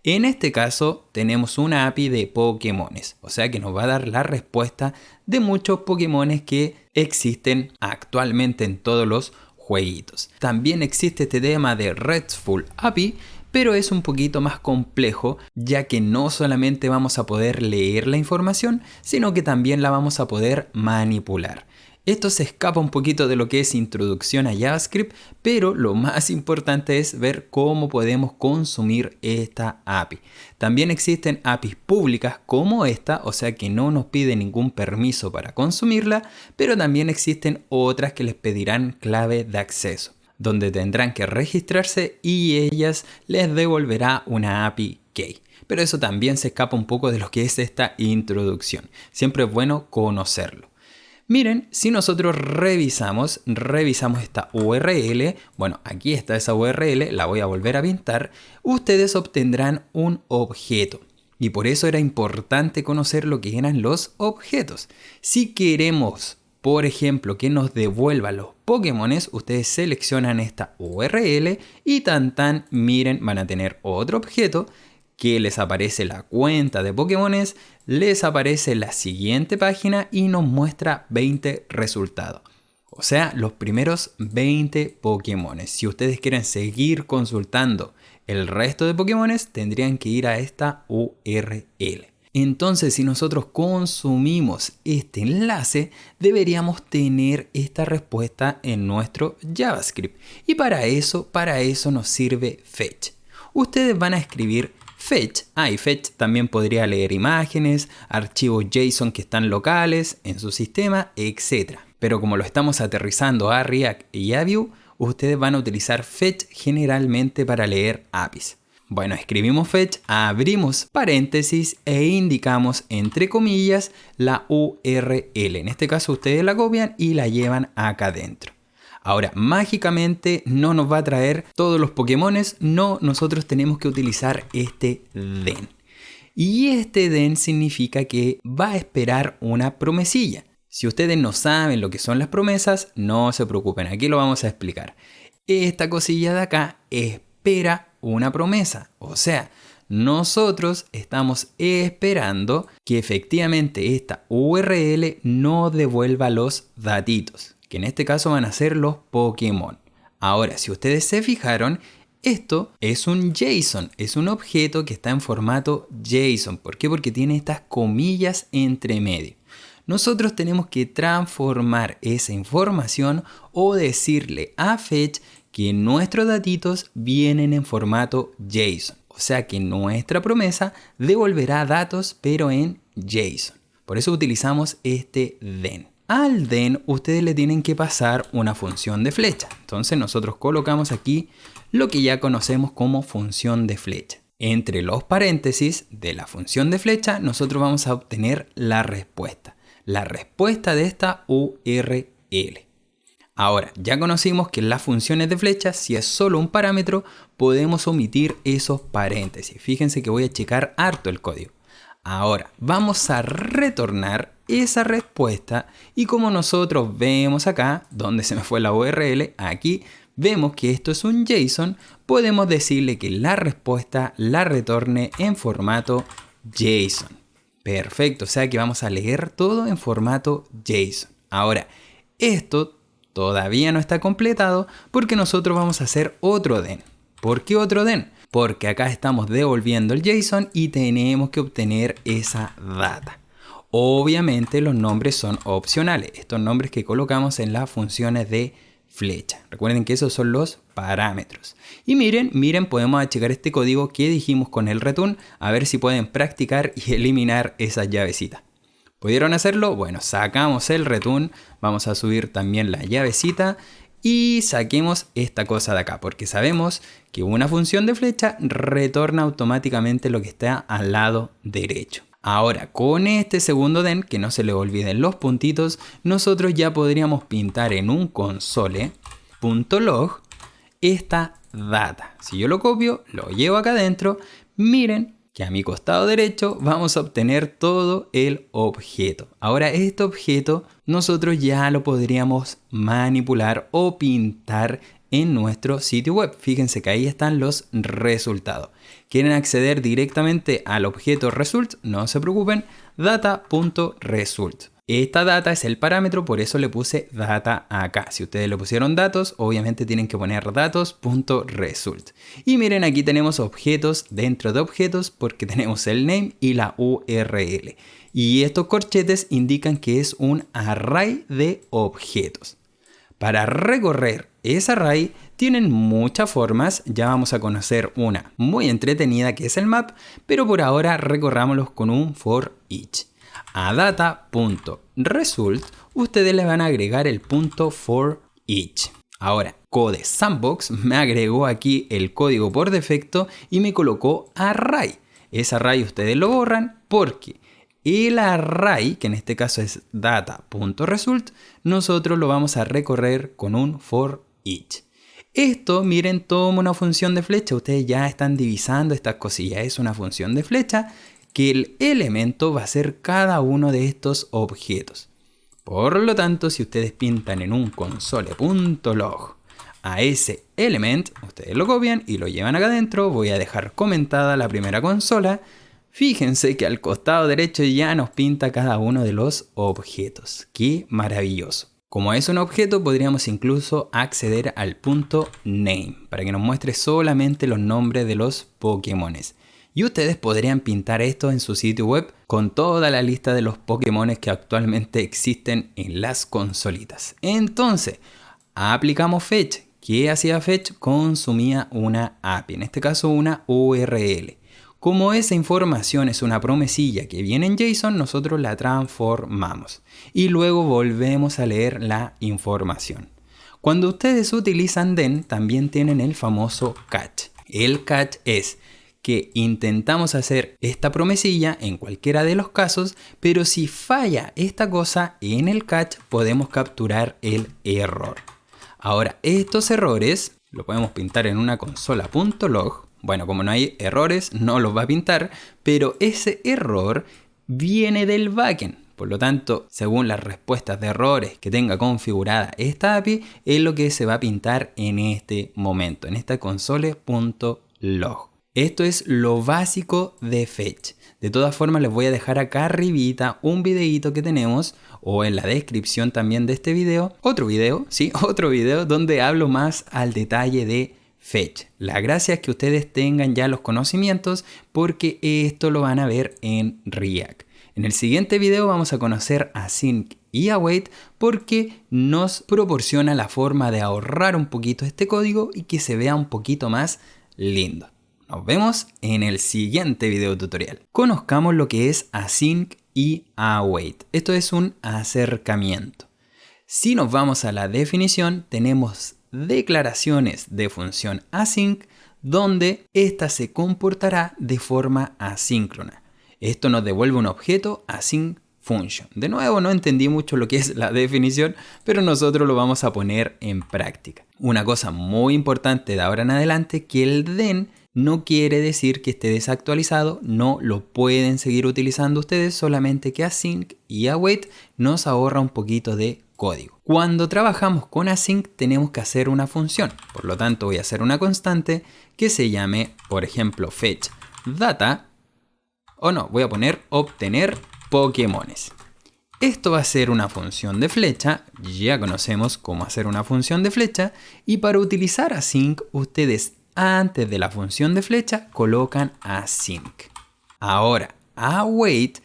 En este caso tenemos una API de Pokémones, o sea que nos va a dar la respuesta de muchos Pokémones que existen actualmente en todos los jueguitos. También existe este tema de RESTful API, pero es un poquito más complejo, ya que no solamente vamos a poder leer la información, sino que también la vamos a poder manipular. Esto se escapa un poquito de lo que es introducción a JavaScript, pero lo más importante es ver cómo podemos consumir esta API. También existen APIs públicas como esta, o sea que no nos pide ningún permiso para consumirla, pero también existen otras que les pedirán clave de acceso, donde tendrán que registrarse y ellas les devolverá una API key. Pero eso también se escapa un poco de lo que es esta introducción. Siempre es bueno conocerlo. Miren, si nosotros revisamos esta URL, bueno, aquí está esa URL, la voy a volver a pintar, ustedes obtendrán un objeto. Y por eso era importante conocer lo que eran los objetos. Si queremos, por ejemplo, que nos devuelva los Pokémones, ustedes seleccionan esta URL y miren, van a tener otro objeto que les aparece la cuenta de Pokémones, les aparece la siguiente página y nos muestra 20 resultados. O sea, los primeros 20 Pokémones. Si ustedes quieren seguir consultando el resto de Pokémones, tendrían que ir a esta URL. Entonces, si nosotros consumimos este enlace, deberíamos tener esta respuesta en nuestro JavaScript. Y para eso nos sirve Fetch. ustedes van a escribir fetch. Y fetch también podría leer imágenes, archivos JSON que están locales en su sistema, etc. Pero como lo estamos aterrizando a React y a Vue, ustedes van a utilizar fetch generalmente para leer APIs. Bueno, escribimos fetch, abrimos paréntesis e indicamos entre comillas la URL. En este caso ustedes la copian y la llevan acá adentro. Ahora, mágicamente no nos va a traer todos los Pokémones, no, nosotros tenemos que utilizar este den. Y este den significa que va a esperar una promesilla. Si ustedes no saben lo que son las promesas, no se preocupen, aquí lo vamos a explicar. Esta cosilla de acá espera una promesa, o sea, nosotros estamos esperando que efectivamente esta URL nos devuelva los datitos, que en este caso van a ser los Pokémon. Ahora, si ustedes se fijaron, esto es un JSON, es un objeto que está en formato JSON. ¿Por qué? Porque tiene estas comillas entre medio. Nosotros tenemos que transformar esa información o decirle a fetch que nuestros datitos vienen en formato JSON. O sea que nuestra promesa devolverá datos pero en JSON. Por eso utilizamos este den. Al den ustedes le tienen que pasar una función de flecha. Entonces nosotros colocamos aquí lo que ya conocemos como función de flecha. Entre los paréntesis de la función de flecha nosotros vamos a obtener la respuesta. La respuesta de esta URL. Ahora, ya conocimos que en las funciones de flecha, si es solo un parámetro, podemos omitir esos paréntesis. Fíjense que voy a checar harto el código. Ahora, vamos a retornar esa respuesta y como nosotros vemos acá, donde se me fue la URL, aquí vemos que esto es un JSON, podemos decirle que la respuesta la retorne en formato JSON. Perfecto, o sea que vamos a leer todo en formato JSON. Ahora, esto todavía no está completado porque nosotros vamos a hacer otro den. ¿Por qué otro den? Porque acá estamos devolviendo el JSON y tenemos que obtener esa data. Obviamente los nombres son opcionales, estos nombres que colocamos en las funciones de flecha. Recuerden que esos son los parámetros. Y miren, podemos achicar este código que dijimos con el return, a ver si pueden practicar y eliminar esas llavecitas. ¿Pudieron hacerlo? Bueno, sacamos el return, vamos a subir también la llavecita y saquemos esta cosa de acá, porque sabemos que una función de flecha retorna automáticamente lo que está al lado derecho. Ahora, con este segundo den, que no se le olviden los puntitos, nosotros ya podríamos pintar en un console.log esta data. Si yo lo copio, lo llevo acá adentro, miren que a mi costado derecho vamos a obtener todo el objeto. Ahora este objeto nosotros ya lo podríamos manipular o pintar en nuestro sitio web. Fíjense que ahí están los resultados. ¿Quieren acceder directamente al objeto result? No se preocupen, data.result. Esta data es el parámetro, por eso le puse data acá. Si ustedes le pusieron datos, obviamente tienen que poner datos.result. Y miren, aquí tenemos objetos dentro de objetos porque tenemos el name y la URL. Y estos corchetes indican que es un array de objetos. Para recorrer ese array tienen muchas formas, ya vamos a conocer una muy entretenida que es el map, pero por ahora recorrámoslos con un for each. A data.result ustedes le van a agregar el punto for each. Ahora, Code Sandbox me agregó aquí el código por defecto y me colocó array. Ese array ustedes lo borran porque el array, que en este caso es data.result, nosotros lo vamos a recorrer con un for each. Esto, miren, toma una función de flecha. Ustedes ya están divisando estas cosillas. Es una función de flecha que el elemento va a ser cada uno de estos objetos. Por lo tanto, si ustedes pintan en un console.log a ese element, ustedes lo copian y lo llevan acá adentro. Voy a dejar comentada la primera consola. Fíjense que al costado derecho ya nos pinta cada uno de los objetos. ¡Qué maravilloso! Como es un objeto, podríamos incluso acceder al punto name para que nos muestre solamente los nombres de los Pokémones. Y ustedes podrían pintar esto en su sitio web con toda la lista de los Pokémones que actualmente existen en las consolitas. Entonces, aplicamos fetch. ¿Qué hacía fetch? Consumía una API, en este caso una URL. Como esa información es una promesilla que viene en JSON, nosotros la transformamos y luego volvemos a leer la información. Cuando ustedes utilizan then, también tienen el famoso catch. El catch es que intentamos hacer esta promesilla en cualquiera de los casos, pero si falla esta cosa en el catch podemos capturar el error. Ahora, estos errores lo podemos pintar en una consola.log. Bueno, como no hay errores, no los va a pintar, pero ese error viene del backend. Por lo tanto, según las respuestas de errores que tenga configurada esta API, es lo que se va a pintar en este momento, en esta console.log. Esto es lo básico de fetch. De todas formas, les voy a dejar acá arribita un videito que tenemos, o en la descripción también de este video, otro video donde hablo más al detalle de fetch. La gracia es que ustedes tengan ya los conocimientos porque esto lo van a ver en React. En el siguiente video vamos a conocer async y await porque nos proporciona la forma de ahorrar un poquito este código y que se vea un poquito más lindo. Nos vemos en el siguiente video tutorial. Conozcamos lo que es async y await. Esto es un acercamiento. Si nos vamos a la definición, tenemos declaraciones de función async donde ésta se comportará de forma asíncrona. Esto nos devuelve un objeto async function. De nuevo, no entendí mucho lo que es la definición, pero nosotros lo vamos a poner en práctica. Una cosa muy importante de ahora en adelante, que el then no quiere decir que esté desactualizado, no lo pueden seguir utilizando ustedes, solamente que async y await nos ahorra un poquito de código. Cuando trabajamos con async tenemos que hacer una función, por lo tanto voy a hacer una constante que se llame, por ejemplo, fetch data, o no, voy a poner obtener Pokémones. Esto va a ser una función de flecha, ya conocemos cómo hacer una función de flecha, y para utilizar async ustedes antes de la función de flecha colocan async. Ahora, await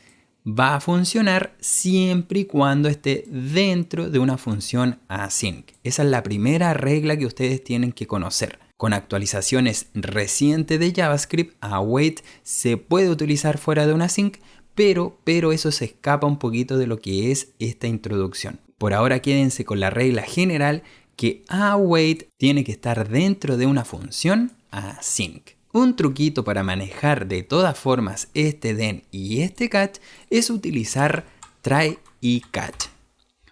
va a funcionar siempre y cuando esté dentro de una función async. Esa es la primera regla que ustedes tienen que conocer. Con actualizaciones recientes de JavaScript, await se puede utilizar fuera de una async, pero eso se escapa un poquito de lo que es esta introducción. Por ahora quédense con la regla general que await tiene que estar dentro de una función async. Un truquito para manejar de todas formas este then y este catch es utilizar try y catch.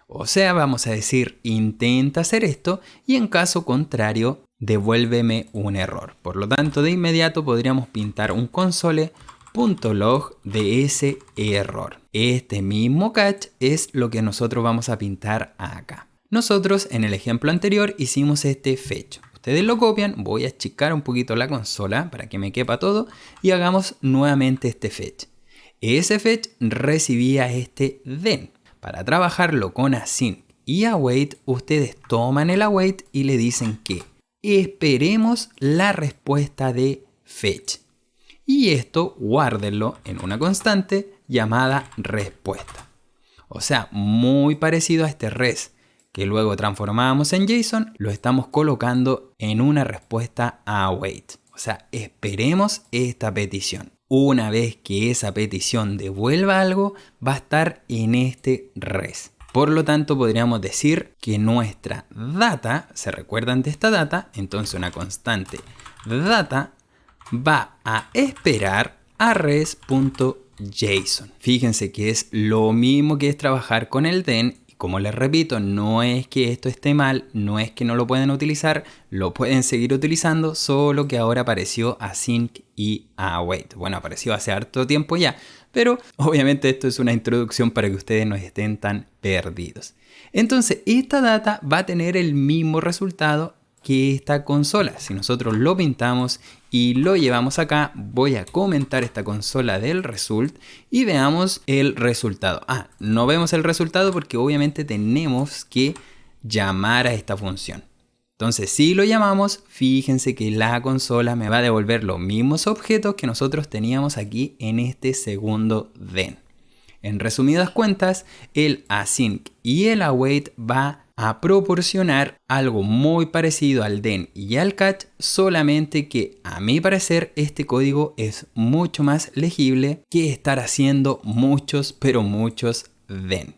O sea, vamos a decir intenta hacer esto y en caso contrario devuélveme un error. Por lo tanto, de inmediato podríamos pintar un console.log de ese error. Este mismo catch es lo que nosotros vamos a pintar acá. Nosotros en el ejemplo anterior hicimos este fetch. Ustedes lo copian, voy a achicar un poquito la consola para que me quepa todo y hagamos nuevamente este fetch. Ese fetch recibía este then. Para trabajarlo con async y await, ustedes toman el await y le dicen que esperemos la respuesta de fetch. Y esto guárdenlo en una constante llamada respuesta. O sea, muy parecido a este res que luego transformamos en JSON, lo estamos colocando en una respuesta await. O sea, esperemos esta petición. Una vez que esa petición devuelva algo, va a estar en este res. Por lo tanto, podríamos decir que nuestra data, ¿se recuerdan de esta data? Entonces una constante data va a esperar a res.json. Fíjense que es lo mismo que es trabajar con el then. Como les repito, no es que esto esté mal, no es que no lo pueden utilizar, lo pueden seguir utilizando, solo que ahora apareció async y await. Bueno, apareció hace harto tiempo ya, pero obviamente esto es una introducción para que ustedes no estén tan perdidos. Entonces, esta data va a tener el mismo resultado que esta consola. Si nosotros lo pintamos y lo llevamos acá, voy a comentar esta consola del result y veamos el resultado. No vemos el resultado porque obviamente tenemos que llamar a esta función. Entonces, si lo llamamos, fíjense que la consola me va a devolver los mismos objetos que nosotros teníamos aquí en este segundo then. En resumidas cuentas, el async y el await va a proporcionar algo muy parecido al den y al catch, solamente que a mi parecer este código es mucho más legible que estar haciendo muchos pero muchos den.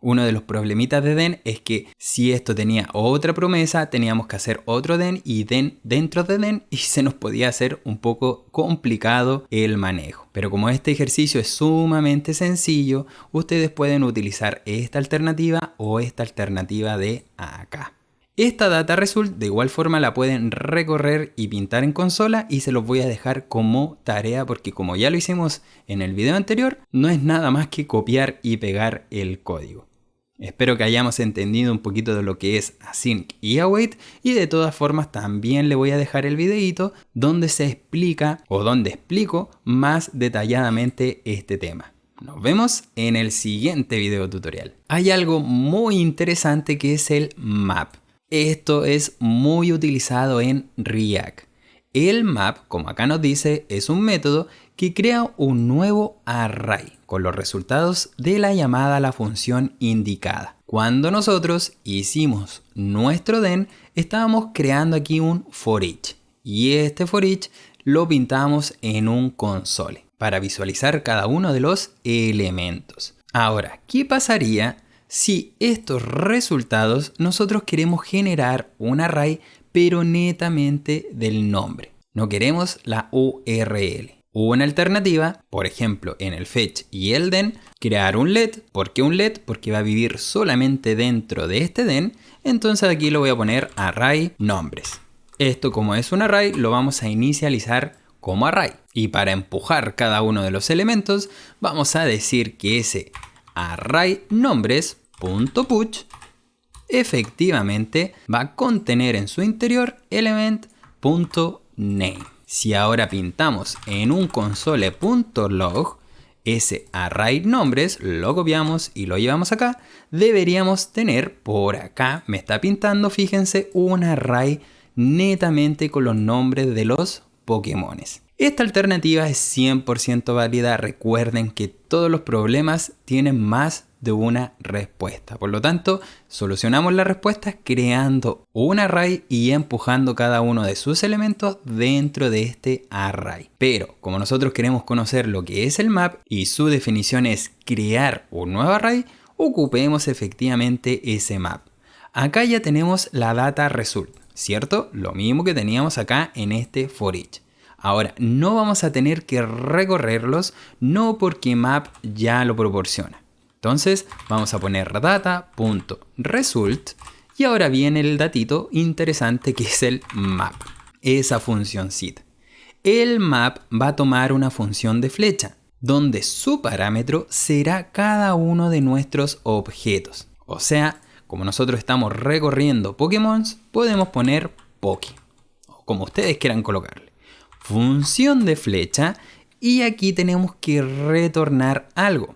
Uno de los problemitas de den es que si esto tenía otra promesa, teníamos que hacer otro den y den dentro de den y se nos podía hacer un poco complicado el manejo. Pero como este ejercicio es sumamente sencillo, ustedes pueden utilizar esta alternativa o esta alternativa de acá. Esta data result de igual forma la pueden recorrer y pintar en consola y se los voy a dejar como tarea porque como ya lo hicimos en el video anterior, no es nada más que copiar y pegar el código. Espero que hayamos entendido un poquito de lo que es async y await y de todas formas también le voy a dejar el videito donde se explica o donde explico más detalladamente este tema. Nos vemos en el siguiente video tutorial. Hay algo muy interesante que es el map. Esto es muy utilizado en React. El map, como acá nos dice, es un método que crea un nuevo array con los resultados de la llamada a la función indicada. Cuando nosotros hicimos nuestro den, estábamos creando aquí un for each y este for each lo pintamos en un console para visualizar cada uno de los elementos. Ahora, ¿qué pasaría si estos resultados nosotros queremos generar un array pero netamente del nombre? No queremos la URL. Una alternativa, por ejemplo, en el fetch y el den, crear un let. ¿Por qué un let? Porque va a vivir solamente dentro de este den. Entonces aquí lo voy a poner array nombres. Esto, como es un array, lo vamos a inicializar como array. Y para empujar cada uno de los elementos, vamos a decir que ese array nombres.push efectivamente va a contener en su interior element.name. Si ahora pintamos en un console.log ese array nombres, lo copiamos y lo llevamos acá, deberíamos tener por acá, me está pintando, fíjense, un array netamente con los nombres de los Pokémones. Esta alternativa es 100% válida. Recuerden que todos los problemas tienen más de una respuesta. Por lo tanto, solucionamos las respuestas creando un array y empujando cada uno de sus elementos dentro de este array. Pero como nosotros queremos conocer lo que es el map y su definición es crear un nuevo array, ocupemos efectivamente ese map. Acá ya tenemos la data result, ¿cierto? Lo mismo que teníamos acá en este for each. Ahora, no vamos a tener que recorrerlos, no porque map ya lo proporciona. Entonces, vamos a poner data.result y ahora viene el datito interesante que es el map, esa funcioncita. El map va a tomar una función de flecha, donde su parámetro será cada uno de nuestros objetos. O sea, como nosotros estamos recorriendo Pokémon, podemos poner Poké, o como ustedes quieran colocarle. Función de flecha y aquí tenemos que retornar algo.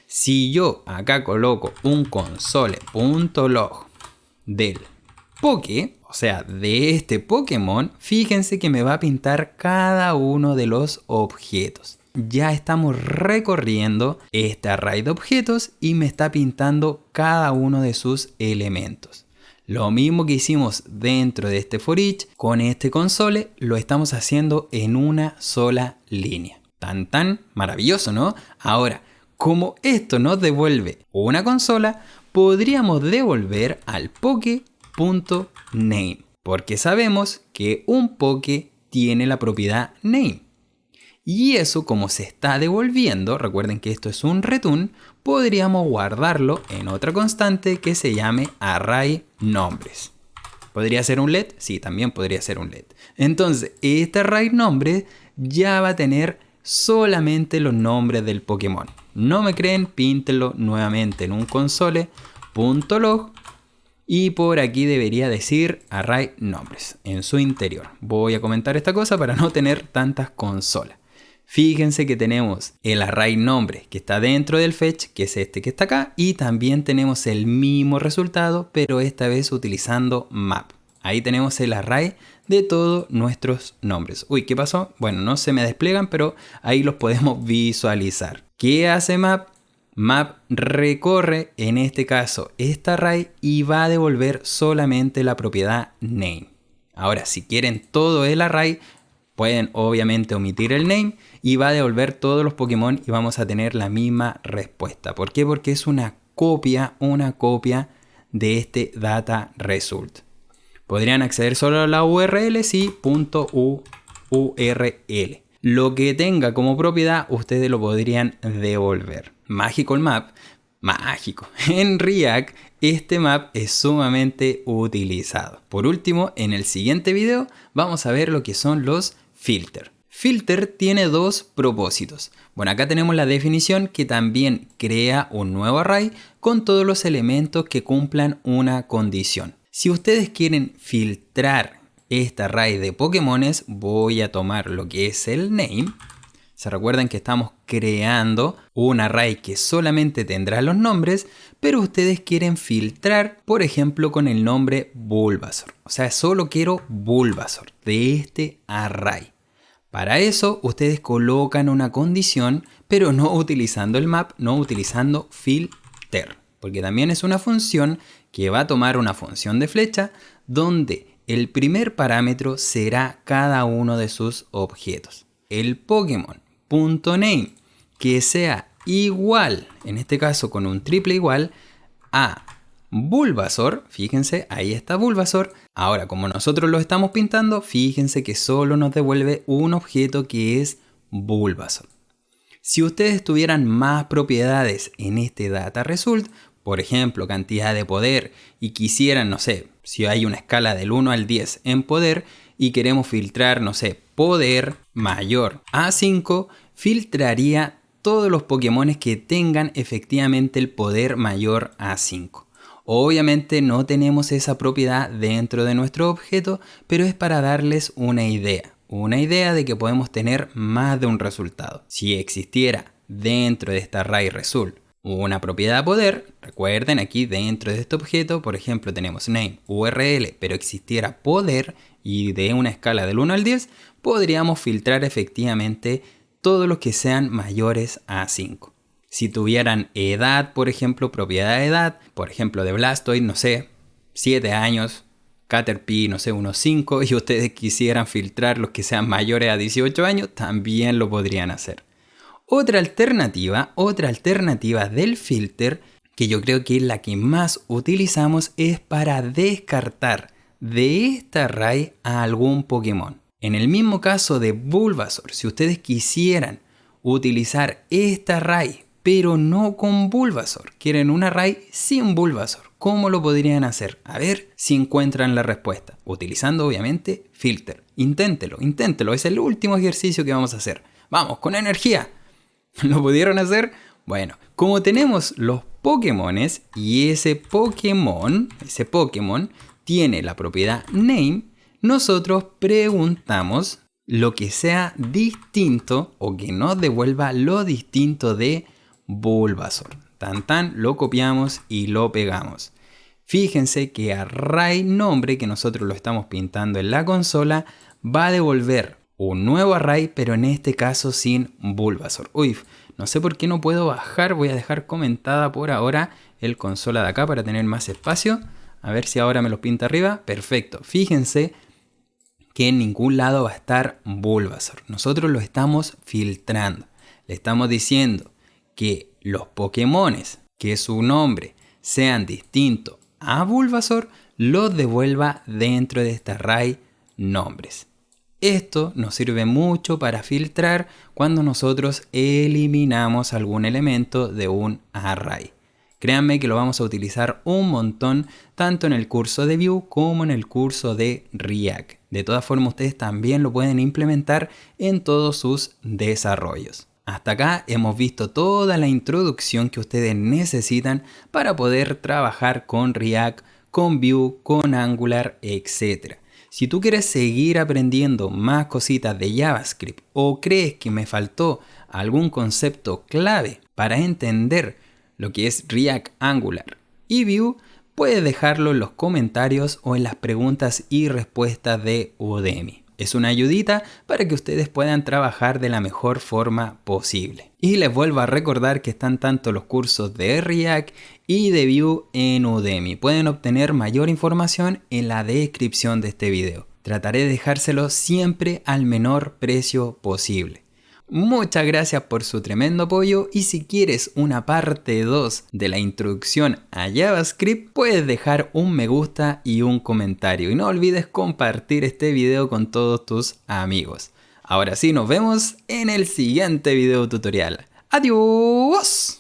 Si yo acá coloco un console.log del Poké, o sea de este Pokémon, fíjense que me va a pintar cada uno de los objetos. Ya estamos recorriendo este array de objetos y me está pintando cada uno de sus elementos. Lo mismo que hicimos dentro de este for each, con este console, lo estamos haciendo en una sola línea. Tan maravilloso, ¿no? Ahora, como esto nos devuelve una consola, podríamos devolver al Poké.name, porque sabemos que un Poké tiene la propiedad name. Y eso, como se está devolviendo, recuerden que esto es un return, podríamos guardarlo en otra constante que se llame array nombres. ¿Podría ser un let? Sí, también podría ser un let. Entonces, este array nombres ya va a tener solamente los nombres del Pokémon. No me creen, píntenlo nuevamente en un console.log y por aquí debería decir array nombres en su interior. Voy a comentar esta cosa para no tener tantas consolas. Fíjense que tenemos el array nombre que está dentro del fetch, que es este que está acá, y también tenemos el mismo resultado, pero esta vez utilizando map. Ahí tenemos el array de todos nuestros nombres. Uy, ¿qué pasó? Bueno, no se me despliegan, pero ahí los podemos visualizar. ¿Qué hace map? map recorre en este caso esta array y va a devolver solamente la propiedad name. Ahora, si quieren todo el array, pueden obviamente omitir el name y va a devolver todos los Pokémon y vamos a tener la misma respuesta. ¿Por qué? Porque es una copia de este data result. Podrían acceder solo a la URL, sí, .url. Lo que tenga como propiedad, ustedes lo podrían devolver. Mágico el map. Mágico. En React, este map es sumamente utilizado. Por último, en el siguiente video vamos a ver lo que son los filter. Filter tiene dos propósitos. Bueno, acá tenemos la definición que también crea un nuevo array con todos los elementos que cumplan una condición. Si ustedes quieren filtrar este array de Pokémones, voy a tomar lo que es el name. Se recuerdan que estamos creando un array que solamente tendrá los nombres, pero ustedes quieren filtrar, por ejemplo, con el nombre Bulbasaur. O sea, solo quiero Bulbasaur de este array. Para eso, ustedes colocan una condición, pero no utilizando el map, no utilizando filter. Porque también es una función que va a tomar una función de flecha, donde el primer parámetro será cada uno de sus objetos. El Pokémon.name que sea igual, en este caso con un triple igual, a Bulbasaur, fíjense, ahí está Bulbasaur. Ahora, como nosotros lo estamos pintando, fíjense que solo nos devuelve un objeto que es Bulbasaur. Si ustedes tuvieran más propiedades en este data result, por ejemplo, cantidad de poder, y quisieran, no sé, si hay una escala del 1 al 10 en poder y queremos filtrar, no sé, poder mayor a 5, filtraría todos los Pokémones que tengan efectivamente el poder mayor a 5. Obviamente no tenemos esa propiedad dentro de nuestro objeto, pero es para darles una idea de que podemos tener más de un resultado. Si existiera dentro de esta array result una propiedad poder, recuerden aquí dentro de este objeto, por ejemplo tenemos name, URL, pero existiera poder y de una escala del 1 al 10, podríamos filtrar efectivamente todos los que sean mayores a 5. Si tuvieran edad, por ejemplo, propiedad de edad, por ejemplo de Blastoise, no sé, 7 años, Caterpie, no sé, unos 5, y ustedes quisieran filtrar los que sean mayores a 18 años, también lo podrían hacer. Otra alternativa del filter, que yo creo que es la que más utilizamos, es para descartar de esta array a algún Pokémon. En el mismo caso de Bulbasaur, si ustedes quisieran utilizar esta array, pero no con Bulbasaur, quieren un array sin Bulbasaur, ¿cómo lo podrían hacer? A ver si encuentran la respuesta. Utilizando obviamente filter. Inténtelo, es el último ejercicio que vamos a hacer. Vamos, con energía. ¿Lo pudieron hacer? Bueno, como tenemos los Pokémones y ese Pokémon tiene la propiedad name, nosotros preguntamos lo que sea distinto o que nos devuelva lo distinto de Bulbasaur. Lo copiamos y lo pegamos. Fíjense que array nombre, que nosotros lo estamos pintando en la consola, va a devolver un nuevo array, pero en este caso sin Bulbasaur. Uy, no sé por qué no puedo bajar, voy a dejar comentada por ahora el consola de acá para tener más espacio. A ver si ahora me lo pinta arriba. Perfecto, fíjense que en ningún lado va a estar Bulbasaur. Nosotros lo estamos filtrando. Le estamos diciendo que los Pokémones que su nombre sean distintos a Bulbasaur, los devuelva dentro de este array nombres. Esto nos sirve mucho para filtrar cuando nosotros eliminamos algún elemento de un array. Créanme que lo vamos a utilizar un montón tanto en el curso de Vue como en el curso de React. De todas formas, ustedes también lo pueden implementar en todos sus desarrollos. Hasta acá hemos visto toda la introducción que ustedes necesitan para poder trabajar con React, con Vue, con Angular, etc. Si tú quieres seguir aprendiendo más cositas de JavaScript o crees que me faltó algún concepto clave para entender lo que es React, Angular y Vue, puedes dejarlo en los comentarios o en las preguntas y respuestas de Udemy. Es una ayudita para que ustedes puedan trabajar de la mejor forma posible. Y les vuelvo a recordar que están tanto los cursos de React y de Vue en Udemy. Pueden obtener mayor información en la descripción de este video. Trataré de dejárselo siempre al menor precio posible. Muchas gracias por su tremendo apoyo y si quieres una parte 2 de la introducción a JavaScript puedes dejar un me gusta y un comentario y no olvides compartir este video con todos tus amigos. Ahora sí, nos vemos en el siguiente video tutorial. ¡Adiós!